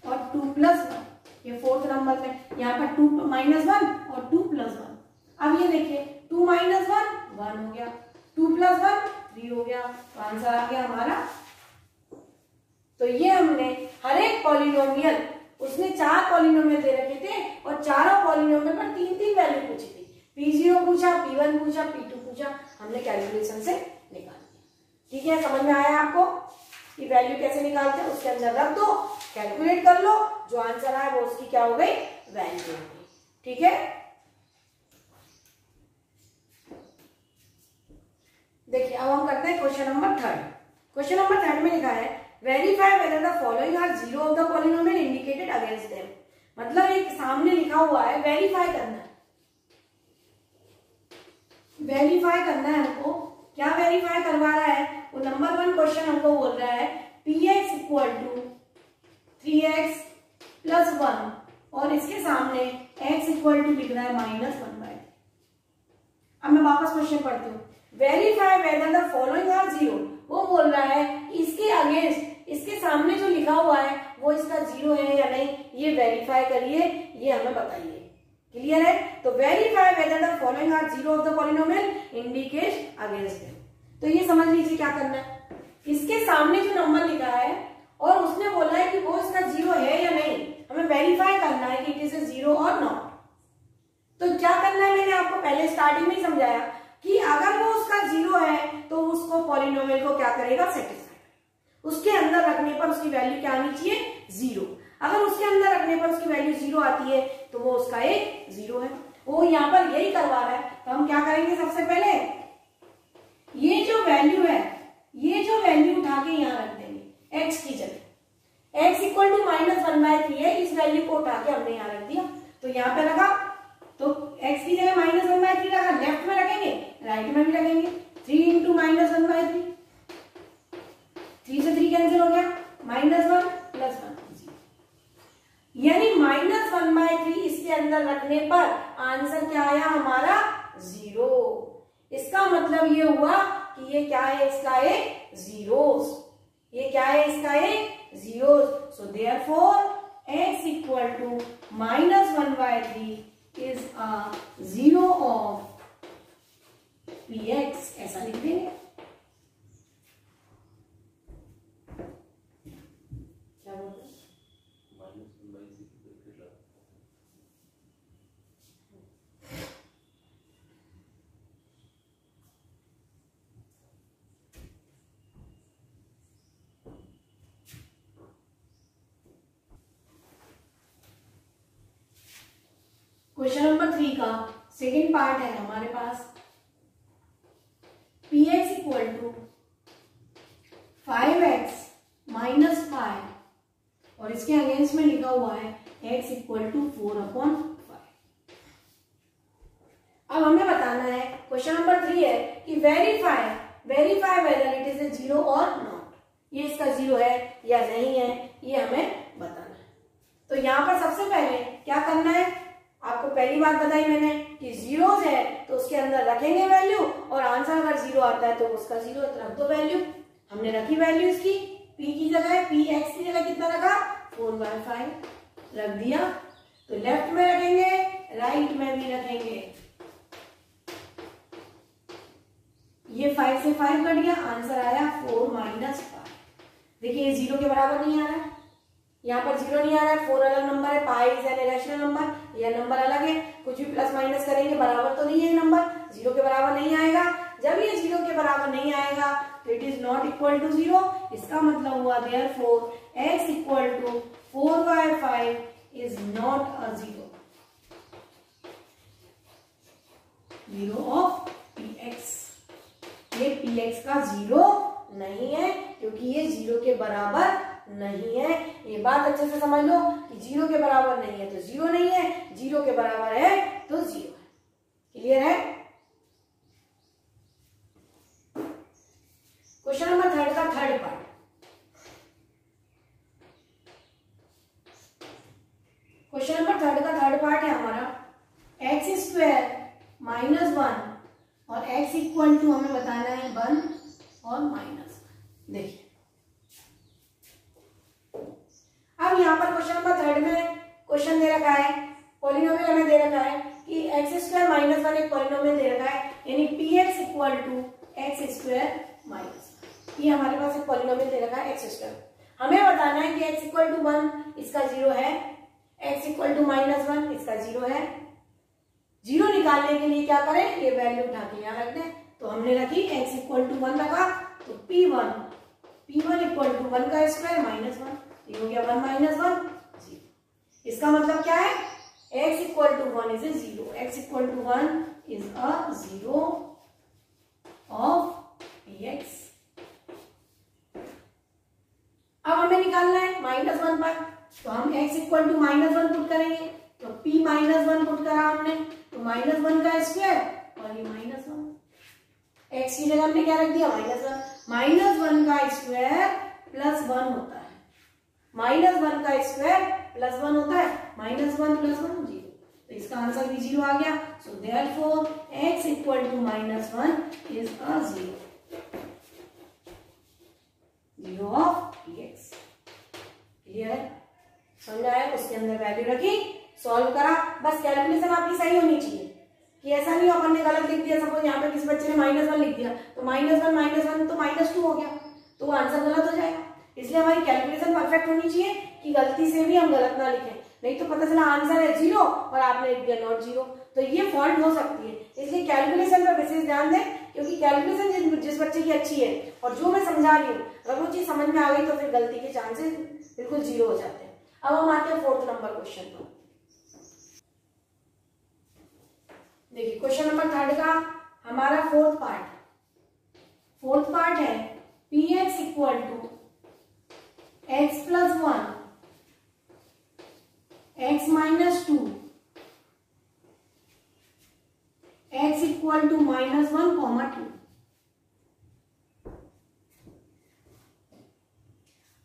और 2 प्लस 1, ये फोर्थ नंबर में, यहाँ पर 2 माइनस 1 और 2 प्लस 1। अब ये देखिए 2 माइनस 1 1 हो गया, 2 प्लस 1 3 हो गया, तो आंसर आ गया हमारा। तो ये हमने हर एक पॉलिनोमियल, उसने 4 पॉलिनोमियल दे रखे थे और चारों पॉलिनोमियल पर 3-3 वैल्यू पूछी थी। P0 पूछा, P1 पूछा, P2 पूछा, हमने कैलकुलेशन से निकाल दिया। ठीक है, समझ में आया आपको कि वैल्यू कैसे निकालते हैं, उसके अंदर रख दो, कैलकुलेट कर लो, जो आंसर आया वो उसकी क्या हो गई, वैल्यू हो गई। ठीक है। देखिए अब हम करते हैं question number third. Question number third में लिखा है verify whether the following are zero of the polynomial indicated against them. मतलब एक सामने लिखा हुआ है, वेरीफाई करना है, वेरीफाई करना है हमको। क्या वेरीफाई करवा रहा है, वो नंबर 1 क्वेश्चन हमको बोल रहा है px equal to 3x plus 1 और इसके सामने x इक्वल टू लिख रहा है -1/3। अब मैं वापस क्वेश्चन पढ़ती हूँ, verify whether the following are zero. वो बोल रहा है इसके अगेंस्ट, इसके सामने जो लिखा हुआ है वो इसका 0 है या नहीं, ये वेरीफाई करिए, ये हमें बताइए। क्लियर है। तो verify whether the following are zero of the polynomial indicate against them. तो ये समझ लीजिए क्या करना है, इसके सामने जो नंबर लिखा है और उसने बोला है कि वो इसका 0 है या नहीं, हमें वेरीफाई करना है कि इट इज 0 और नॉट। तो क्या करना है, मैंने आपको पहले स्टार्टिंग में ही समझाया कि अगर वो उसका 0 है तो उसको पॉलिनोमियल को क्या करेगा, सेटिस्फाई। उसके अंदर रखने पर उसकी वैल्यू क्या आनी चाहिए, 0। अगर रखने पर उसकी वैल्यू 0 आती है तो वो उसका एक 0 है। वो यहाँ पर यही करवा रहा है, तो हम क्या करेंगे, सबसे पहले ये जो वैल्यू है, ये जो वैल्यू उठा के यहाँ रख देंगे x की जगह। x इक्वल टू -1/3 है, इस वैल्यू को उठा के हमने यहाँ रख दिया, तो यहाँ पे रखा, तो x की जगह -1/3 रखा, लेफ्ट में रखेंगे राइट में भी रखेंगे। 3 इंटू -1/3, 3 से 3 कैंसिल हो गया, -1 + 1, यानी -1/3 इसके अंदर रखने पर आंसर क्या आया हमारा 0। इसका मतलब ये हुआ कि ये क्या है, इसका एक जीरोस, ये क्या है, इसका एक zeros. So therefore x equal to -1/3 is a 0 of px, ऐसा लिख देंगे। क्या बोलते हैं, क्वेश्चन नंबर 3 का सेकेंड पार्ट है हमारे पास। px इक्वल टू 5x - 5 और इसके अगेंस्ट में लिखा हुआ है x इक्वल टू 4/5। अब हमें बताना है, क्वेश्चन नंबर 3 है कि verify whether it is a 0 और नॉट, ये इसका 0 है या नहीं है, ये हमें बताना है। तो यहाँ पर सबसे पहले क्या करना है, आपको पहली बात बताई मैंने कि जीरोस है तो उसके अंदर रखेंगे वैल्यू, और आंसर अगर 0 आता है तो उसका 0 रख दो वैल्यू। हमने रखी वैल्यू इसकी, p की जगह, px की जगह कितना रखा, 4/5 रख दिया। तो लेफ्ट में रखेंगे राइट में भी रखेंगे, ये 5 से 5 कट गया, आंसर आया 4 - 5। देखिए ये 0 के बराबर नहीं आ रहा है, यहाँ पर 0 नहीं आ रहा है, 4 अलग नंबर है, pi is an irrational number, यह नंबर अलग है, कुछ भी प्लस माइनस करेंगे बराबर तो नहीं है, नंबर 0 के बराबर नहीं आएगा। जब ये 0 के बराबर नहीं आएगा तो it is not equal to 0। इसका मतलब हुआ therefore x equal to 4/5 is not a 0 of px। ये px का 0 नहीं है क्योंकि ये 0 के बराबर नहीं है। ये बात अच्छे से समझ लो कि 0 के बराबर नहीं है तो 0 नहीं है, 0 के बराबर है तो 0 है। क्लियर है? क्वेश्चन नंबर 3 का थर्ड पार्ट। क्वेश्चन नंबर 3 का थर्ड पार्ट है हमारा x² -1 और x इक्वल टू हमें बताना है 1 और -1। देखिए अब यहाँ पर क्वेश्चन नंबर 3 में क्वेश्चन दे रखा है, पॉलिनोमियल हमें दे रखा है कि x² -1 एक पॉलिनोमियल दे रखा है, यानी px इक्वल टू x² -1। ये हमारे पास एक पॉलिनोमियल दे रखा है x²। हमें बताना है कि x इक्वल टू 1 इसका 0 है, x इक्वल टू -1 इसका 0 है। 0 निकालने के लिए क्या करें, ये वैल्यू उठा के यहाँ रख दें। तो हमने रखी x इक्वल टू 1 रखा, तो p1 इक्वल टू 1 का स्क्वायर -1, ये हो गया 1 - 1 0। इसका मतलब क्या है, x equal to 1 is a 0, x equal to 1 is a 0 of px। अब हमें निकालना है -1 पर, तो हम x इक्वल टू -1 पुट करेंगे, तो p -1 पुट करा हमने, तो -1 का स्क्वायर और ये -1, x की जगह हमने क्या रख दिया, -1। -1 का स्क्वायर +1 होता है, -1 का स्क्वायर +1 होता है, -1 + 1 0। तो इसका आंसर भी 0 आ गया। So therefore x equal to -1 is a 0 of px। Clear है? समझ आया? उसके अंदर वैल्यू रखी, सॉल्व करा, बस कैलकुलेशन आपकी सही होनी चाहिए कि ऐसा नहीं अपन ने गलत लिख दिया। सपोज यहाँ पे किसी बच्चे ने -1 लिख दिया तो -1 तो -2 हो गया, तो आंसर गलत हो जाएगा। इसलिए हमारी कैलकुलेशन परफेक्ट होनी चाहिए कि गलती से भी हम गलत ना लिखें, नहीं तो पता चला आंसर है 0 और आपने लिख दिया नॉट 0, तो ये फॉल्ट हो सकती है। इसलिए कैलकुलेशन पर विशेष ध्यान दें, क्योंकि कैलकुलेशन जिस बच्चे की अच्छी है और जो मैं समझा रही हूँ अगर वो चीज समझ में आ गई तो फिर गलती के चांसेस बिल्कुल 0 हो जाते हैं। अब हम आते हैं 4th नंबर नंबर क्वेश्चन पर। देखिए क्वेश्चन नंबर 3 का हमारा फोर्थ पार्ट है px equal to x plus 1 x minus 2 x equal to -1, 2।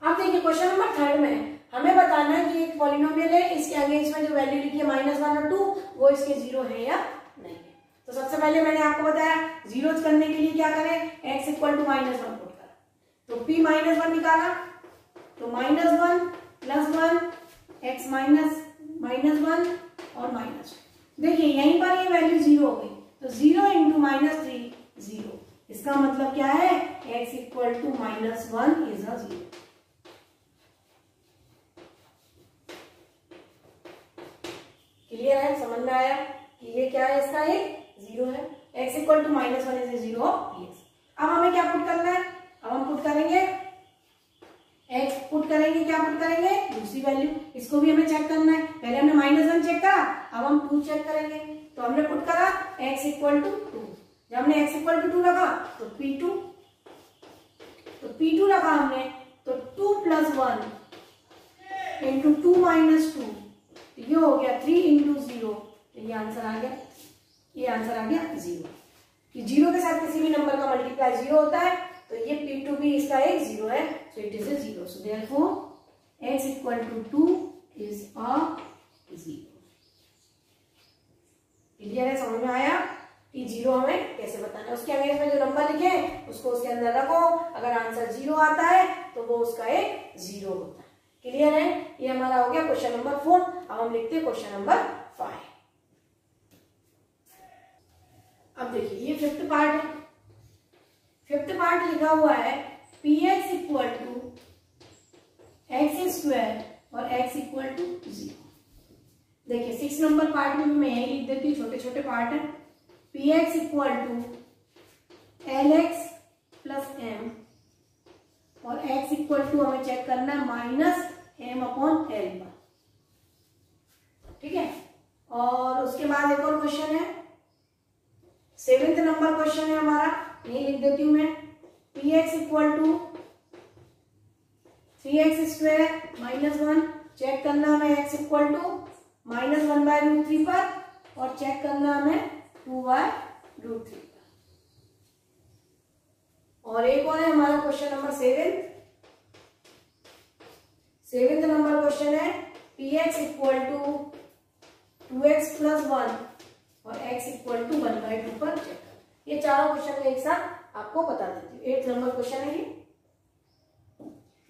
अब देखिए क्वेश्चन नंबर 3 में हमें बताना है कि एक पॉलिनोमियल है, इसके अगेंस्ट में जो वैल्यू लिखी है -1 और 2 वो इसके 0 है या नहीं है। तो सबसे पहले मैंने आपको बताया जीरो करने के लिए क्या करें, x इक्वल टू -1 पुट करा, तो p -1 निकाला, तो -1 प्लस 1 x माइनस -1 और -2। देखिए यहीं पर ये वैल्यू 0 हो गई, तो 0 इंटू -3 0। इसका मतलब क्या है, x equal to -1 is a 0। Clear है, समझ में आया कि ये क्या है, इसका एक 0 है। x equal to -1 is 0 of px। अब हमें क्या पुट करना है, अब हम पुट करेंगे x पुट करेंगे, क्या पुट करेंगे, दूसरी वैल्यू, इसको भी हमें चेक करना है। पहले हमने -1 चेक करा, अब हम 2 चेक करेंगे। तो हमने पुट करा x इक्वल टू 2, जब हमने x इक्वल टू 2 रखा तो p2 रखा हमने, तो 2 प्लस 1 इंटू 2 माइनस 2, ये हो गया 3 इंटू 0, ये आंसर आ गया, ये आंसर आ गया 0। कि 0 के साथ किसी भी नंबर का मल्टीप्लाई 0 होता है, तो ये p2 भी इसका एक 0 है, so it is a 0। So therefore x equal to 2 is a 0। Clear है, समझ में आया कि 0 हमें कैसे बताना है। उसके अगेंस्ट में जो नंबर लिखे उसको उसके अंदर रखो, अगर आंसर 0 आता है तो वो उसका एक 0 होता है। क्लियर है, ये हमारा हो गया क्वेश्चन नंबर 4। अब हम लिखते हैं क्वेश्चन नंबर 5। अब देखिए ये फिफ्थ पार्ट है। फिफ्थ पार्ट लिखा हुआ है px इक्वल टू x² और x इक्वल टू 0। देखिए 6 नंबर पार्ट में मैं यही लिख देती हूँ, छोटे छोटे पार्ट है। px equal to lx plus m और x इक्वल टू हमें चेक करना है -m/l पर, ठीक है। और उसके बाद एक और क्वेश्चन है, 7th नंबर क्वेश्चन है हमारा, यही लिख देती हूँ मैं। px equal to 3x² -1, check करना हमें x इक्वल टू -1/√3 पर और चेक करना हमें 2/√3 पर। और एक और है हमारा question number 7th number question है px equal to 2x plus 1 और x इक्वल टू 1/2 पर चेक कर। ये चारों क्वेश्चन में एक साथ आपको बता देती हूँ। 8th नंबर क्वेश्चन है ये।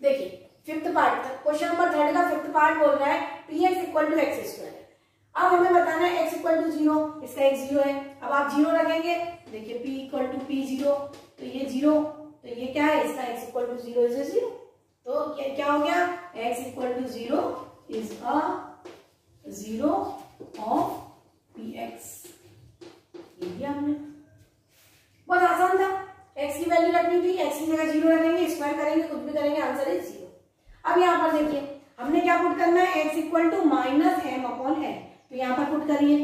देखिए फिफ्थ पार्ट तक, क्वेश्चन नंबर 3 का फिफ्थ पार्ट बोल रहा है px इक्वल टू x²। अब हमें बताना है x इक्वल टू 0, इसका एक 0 है। अब आप 0 रखेंगे, देखिए p इक्वल टू p0, तो ये 0, तो ये क्या है, इसका x इक्वल टू 0 इज 0। तो क्या हो गया, x equal to 0 is a 0 of px। ये दिया हमने, बहुत आसान था। x की वैल्यू रखनी थी, x की जगह 0 रखेंगे, स्क्वायर करेंगे, कुछ भी करेंगे, आंसर इज 0। अब यहाँ पर देखिए हमने क्या पुट करना है, x इक्वल टू -m/l। तो यहाँ पर पुट करिए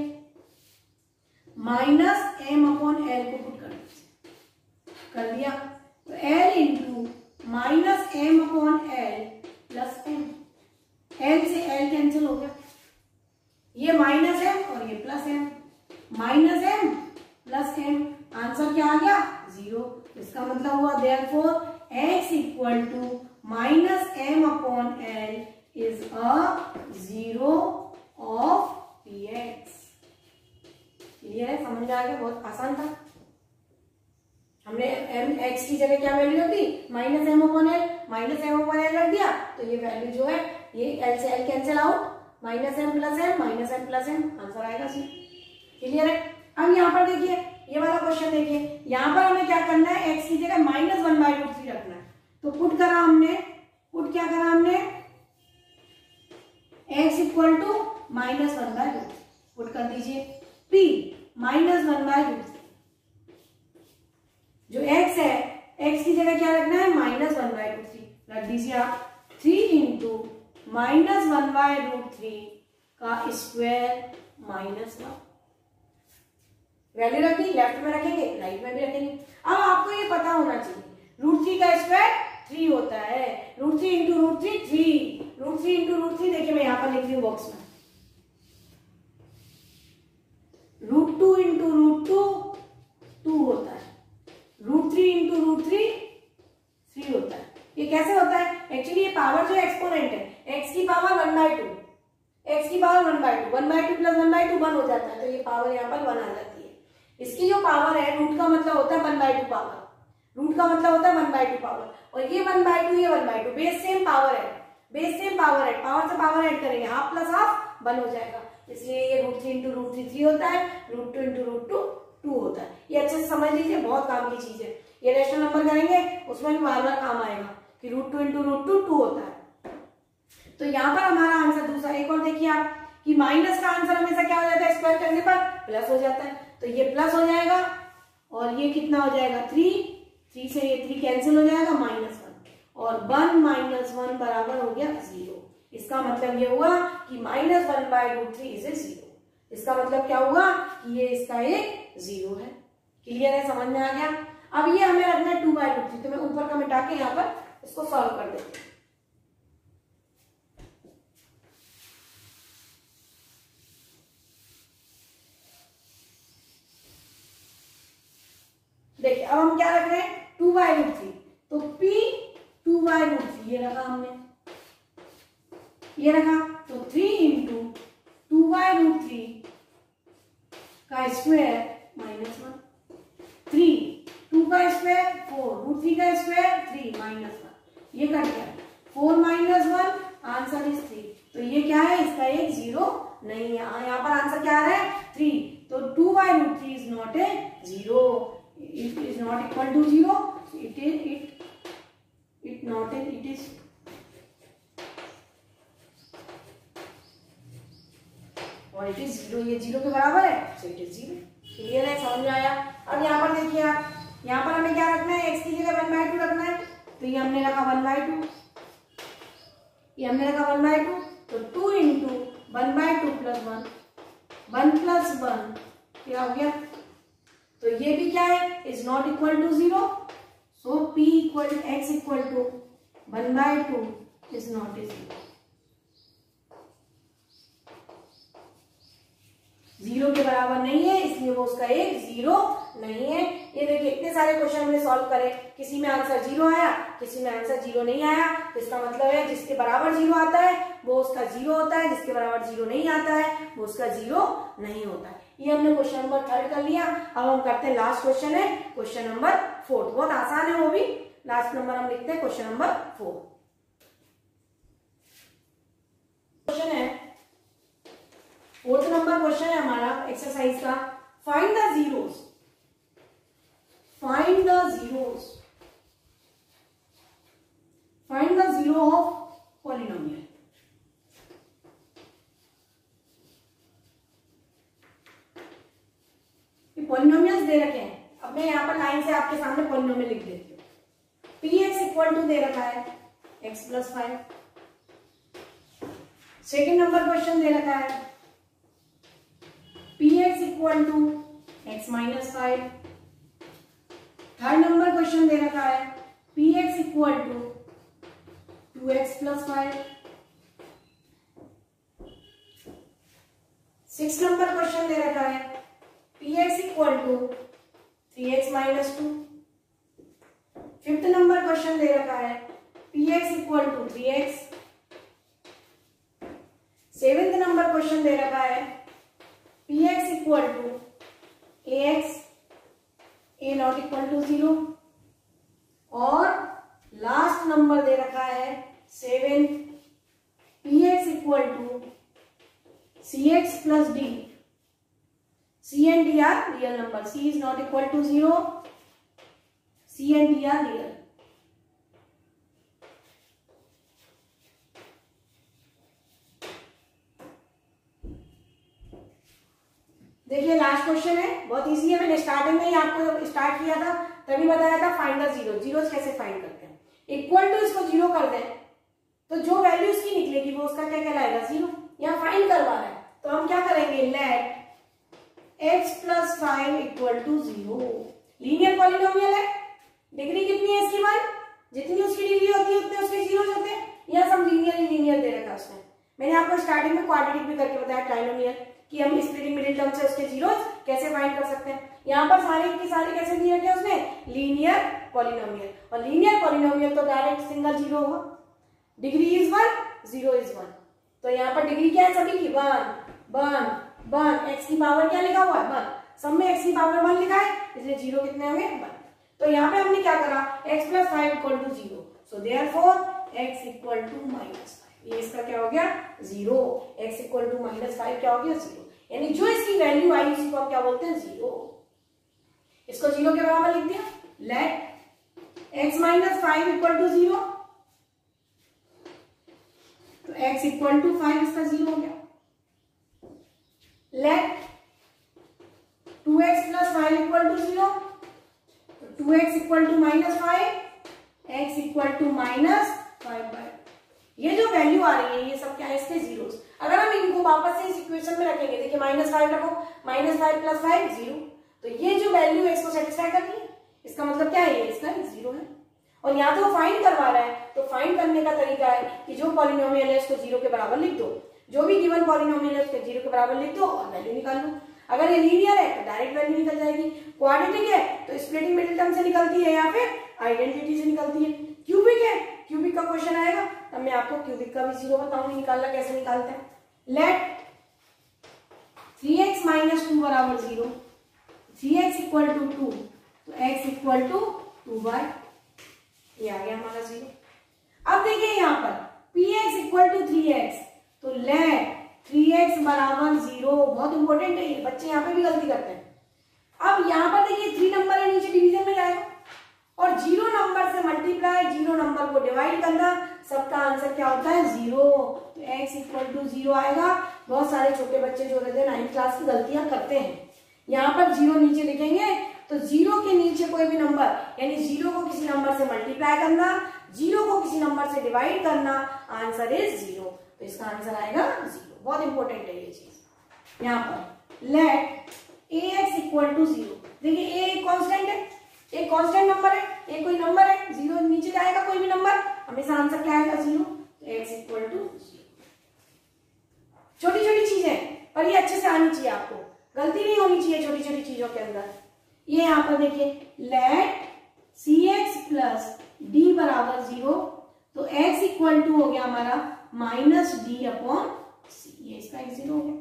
-m/l को पुट कर दिया, तो l into -m/l plus m, l से l कैंसिल हो गया, ये -m और ये plus m, -m plus m, answer क्या आ गया 0। इसका मतलब हुआ therefore x equal to -m/l is a 0 of px। Clear है, समझ में आ गया, बहुत आसान था। हमने x की जगह क्या वैल्यू होती, -m/l रख दिया, तो ये वैल्यू जो है ये l से l cancel out, -m plus m, -m plus m, answer आएगा 0। क्लियर है। अब यहाँ पर देखिए ये वाला क्वेश्चन देखिए, यहाँ पर हमें क्या करना है, x की जगह -1/√3 रखना है। तो पुट करा हमने, पुट क्या करा हमने, x इक्वल टू -1/√3 पुट कर दीजिए, p -1/√3, जो x है x की जगह क्या रखना है, -1/√3 रख दीजिए आप। 3 इंटू -1/√3 का स्क्वायर -1। वैल्यू रखी, लेफ्ट में रखेंगे, राइट में भी रखेंगे। अब आपको ये पता होना चाहिए √3 का स्क्वायर 3 होता है। √3 इंटू √3 3, √3 इंटू √3 देखिए मैं यहां पर लिख रही हूँ बॉक्स में, √2 इंटू √2 2 होता है, √3 इंटू √3 3 होता है। ये कैसे होता है? एक्चुअली ये पावर जो एक्सपोनेंट है, x की पावर 1/2, x की पावर 1/2, 1/2 प्लस 1/2 1 हो जाता है, तो ये पावर यहाँ पर 1 आ जाती है। इसकी जो पावर है, रूट का मतलब होता है 1/2 पावर, रूट का मतलब होता है 1/2 पावर, और ये 1/2 ये 1/2, बेस सेम पावर है, बेस सेम पावर है, पावर से पावर ऐड करेंगे, हाफ प्लस हाफ 1 हो जाएगा, इसलिए ये √3 इंटू √3 3 होता है, √2 इंटू √2 2 होता है। ये अच्छे से समझ लीजिए, बहुत काम की चीज है। ये रेशनल नंबर करेंगे उसमें भी बार बार काम आएगा कि √2 इंटू √2 2 होता है। तो यहाँ पर हमारा आंसर दूसरा, एक और देखिए आप कि माइनस का आंसर हमेशा क्या हो जाता है, स्क्वायर करने पर प्लस हो जाता है, तो ये प्लस हो जाएगा और ये कितना हो जाएगा 3, 3 से ये 3 कैंसिल हो जाएगा, -1, और 1 - 1 बराबर हो गया 0। इसका मतलब ये हुआ कि -1/√3 इज 0। इसका मतलब क्या हुआ कि ये इसका एक 0 है। क्लियर है, समझ में आ गया? अब ये हमें रखना है 2/√3, तो मैं ऊपर का मिटा के यहाँ पर इसको सॉल्व कर देती हूँ। देखिए अब हम क्या रख रहे हैं, 2/√3, तो P 2/√3 ये रखा हमने, ये रखा, तो 3 इंटू 2/√3 का स्क्वायर -1, 3, 2 का स्क्वायर 4, √3 का स्क्वायर 3 -1, ये कट गया, 4 - 1 आंसर इज 3। तो ये क्या है, इसका एक 0 नहीं है। यहाँ पर आंसर क्या आ रहा है 3, तो 2/√3 is not a 0, it is not equal to 0, so it is it not a, it is और it is 0, ये 0 के बराबर है, so it is 0। क्लियर है, समझ में आया? अब यहाँ पर देखिए आप, यहाँ पर हमें क्या रखना है, x की जगह 1/2 रखना है, तो ये हमने रखा 1/2, ये हमने रखा 1/2, तो 2 इंटू 1/2 प्लस 1, 1 प्लस 1 क्या हो गया, तो ये भी क्या है, is not equal to 0, so p equal x equal to 1/2 is not a 0 के बराबर नहीं है, इसलिए वो उसका एक 0 नहीं है। ये देखिए इतने सारे क्वेश्चन हमने सॉल्व करे, किसी में आंसर 0 आया, किसी में आंसर 0 नहीं आया, तो इसका मतलब है जिसके बराबर 0 आता है वो उसका 0 होता है, जिसके बराबर 0 नहीं आता है वो उसका 0 नहीं होता है। ये हमने क्वेश्चन नंबर 3 कर लिया। अब हम करते हैं लास्ट क्वेश्चन है क्वेश्चन नंबर 4, बहुत आसान है वो भी। लास्ट नंबर हम लिखते हैं क्वेश्चन नंबर 4। क्वेश्चन है 4th नंबर क्वेश्चन है हमारा एक्सरसाइज का, find the zeros, find the zeros, find the zero of polynomial. Polynomials दे रखे हैं, अब मैं यहाँ पर लाइन से आपके सामने पॉलिनोमियल लिख देती हूँ। px इक्वल टू दे रखा है x + 5। सेकेंड नंबर क्वेश्चन दे रखा है px equal to x - 5। Third number question दे रखा है px equal to 2x + 5। Six number question दे रखा है px equal to 3x - 2। Fifth number question दे रखा है px equal to 3x। Seventh number question दे रखा है px equal to ax, a not equal to 0। और लास्ट नंबर दे रखा है 7, px equal to cx + d। c and d are real number, c is not equal to 0, c and d are real। देखिए last question है, बहुत easy है। मैंने starting में ही आपको स्टार्ट किया था, तभी बताया था फाइंड द जीरो। जीरोस कैसे फाइंड करते हैं, इक्वल टू इसको 0 कर दें तो जो वैल्यू उसकी निकलेगी वो उसका क्या कहलाएगा, 0। यहाँ फाइंड करवा रहा है तो हम क्या करेंगे, लेट x + 5 = 0। लीनियर पॉलिनोमियल है, डिग्री कितनी है इसकी 1, जितनी उसकी डिग्री होती है उतने उसके जीरोस होते हैं। यहाँ सब लीनियर दे रखा है उसने। मैंने आपको स्टार्टिंग में क्वाड्रेटिक भी करके बताया ट्राइनोमियल कि हम स्प्लिटिंग मिडिल टर्म से उसके जीरोस कैसे फाइंड कर सकते हैं। यहाँ पर सारे के सारे कैसे दिए रखे उसने, लीनियर पॉलिनोमियल। और लीनियर पॉलिनोमियल तो डायरेक्ट सिंगल जीरो होगा, डिग्री इज 1, 0 इज 1। तो यहाँ पर डिग्री क्या है सभी की, 1, x की पावर क्या लिखा हुआ है, 1। सब में x की पावर 1 लिखा है, इसलिए जीरो कितने होंगे, 1। तो यहाँ पे हमने क्या करा, x + 5 = 0, सो देयरफॉर x = -5। ये इसका क्या हो गया, 0। x = -5 क्या हो गया, 0। यानी जो इसकी वैल्यू आई उसी को हम क्या बोलते हैं, 0। इसको 0 के बराबर लिख दिया। लेट x - 5 = 0, तो x = 5 इसका 0 हो गया। लेट 2x + 5 = 0, तो 2x = -5, x = -5/। ये जो वैल्यू आ रही है ये सब क्या है, इसके जीरोस। अगर हम इनको वापस से इस इक्वेशन में रखेंगे, देखिए -5 रखो, -5 + 5 0, तो ये जो वैल्यू x को सेटिस्फाई कर रही है, इसका मतलब क्या है, ये इसका 0 है। और यहाँ तो फाइंड करवा रहा है, तो फाइंड करने का तरीका है कि जो पॉलिनोमियल है उसको 0 के बराबर लिख दो, जो भी गिवन पॉलिनोमियल है उसको 0 के बराबर लिख दो और वैल्यू निकाल लो। अगर ये लीनियर है तो डायरेक्ट वैल्यू निकल जाएगी, क्वाड्रेटिक है तो स्प्लिटिंग मिडिल टर्म से निकलती है या फिर आइडेंटिटी से निकलती है, क्यूबिक है क्यूबिक का क्वेश्चन आएगा तब मैं आपको क्यूबिक का भी 0 बताऊंगी निकालना कैसे निकालते हैं। लेट 3x - 2 = 0, 3x = 2, तो x = 2/, ये आ गया हमारा 0। अब देखिए यहाँ पर px = 3x, तो लेट 3x = 0, बहुत इंपॉर्टेंट है ये, बच्चे यहाँ पे भी गलती करते हैं। अब यहाँ पर देखिए 3 नंबर है, नीचे डिवीजन में जाएगा और 0 नंबर से मल्टीप्लाई, 0 नंबर को डिवाइड करना, सबका आंसर क्या होता है, 0। तो x = 0 आएगा। बहुत सारे छोटे बच्चे जो रहते हैं 9th क्लास की गलतियां करते हैं, यहाँ पर 0 नीचे लिखेंगे तो 0 के नीचे कोई भी नंबर, यानी 0 को किसी नंबर से मल्टीप्लाई करना, 0 को किसी नंबर से डिवाइड करना, आंसर इज 0। तो इसका आंसर आएगा 0। बहुत इंपॉर्टेंट है ये चीज। यहाँ पर लेट ax = 0, देखिए a एक कांस्टेंट है, एक कांस्टेंट नंबर है, एक कोई नंबर है, 0 नीचे जाएगा कोई भी नंबर, हमेशा आंसर क्या आएगा, 0। तो x = 0। छोटी छोटी चीजें पर ये अच्छे से आनी चाहिए, आपको गलती नहीं होनी चाहिए छोटी छोटी चीजों के अंदर। ये यहाँ पर देखिए लेट cx + d = 0, तो x = हो गया हमारा -d/c, ये इसका 0 हो गया।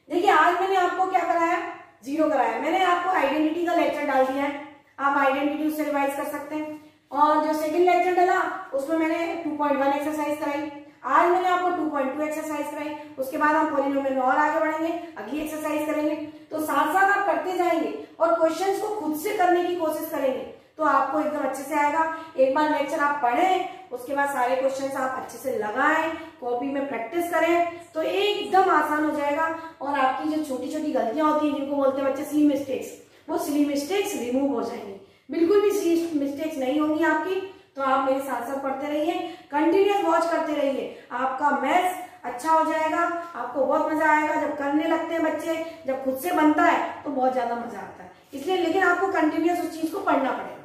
देखिए आज मैंने आपको क्या कराया, 0 कराया। मैंने आपको आइडेंटिटी का लेक्चर डाल दिया है, आप आइडेंटिटी उससे रिवाइज कर सकते हैं। और जो सेकंड लेक्चर डाला उसमें मैंने 2.1 एक्सरसाइज कराई, आज मैंने आपको 2.2 एक्सरसाइज कराई। उसके बाद हम पॉलिनोमियल में और आगे बढ़ेंगे, अगली एक्सरसाइज करेंगे। तो साथ साथ आप करते जाएंगे और क्वेश्चंस को खुद से करने की कोशिश करेंगे तो आपको एकदम अच्छे से आएगा। एक बार लेक्चर आप पढ़ें, उसके बाद सारे क्वेश्चंस आप अच्छे से लगाएं, कॉपी में प्रैक्टिस करें तो एकदम आसान हो जाएगा। और आपकी जो छोटी छोटी गलतियां होती हैं जिनको बोलते हैं बच्चे सिली मिस्टेक्स, वो सिली मिस्टेक्स रिमूव हो जाएंगी, बिल्कुल भी सिली मिस्टेक्स नहीं होंगी आपकी। तो आप मेरे साथ साथ पढ़ते रहिए, कंटिन्यूअस वॉच करते रहिए, आपका मैथ्स अच्छा हो जाएगा। आपको बहुत मजा आएगा जब करने लगते हैं बच्चे, जब खुद से बनता है तो बहुत ज्यादा मजा आता है। इसलिए लेकिन आपको कंटिन्यूअस उस चीज को पढ़ना पड़ेगा,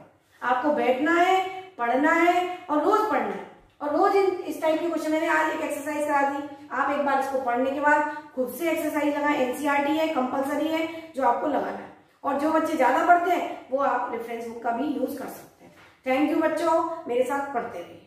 आपको बैठना है, पढ़ना है और रोज पढ़ना है। और रोज इस टाइप के क्वेश्चन, मैंने आज एक एक्सरसाइज करा दी, आप एक बार इसको पढ़ने के बाद खुद से एक्सरसाइज लगाएं। एनसीईआरटी है, कंपलसरी है जो आपको लगाना है। और जो बच्चे ज्यादा पढ़ते हैं वो आप रेफरेंस बुक का भी यूज कर सकते हैं। थैंक यू बच्चों, मेरे साथ पढ़ते रहिए।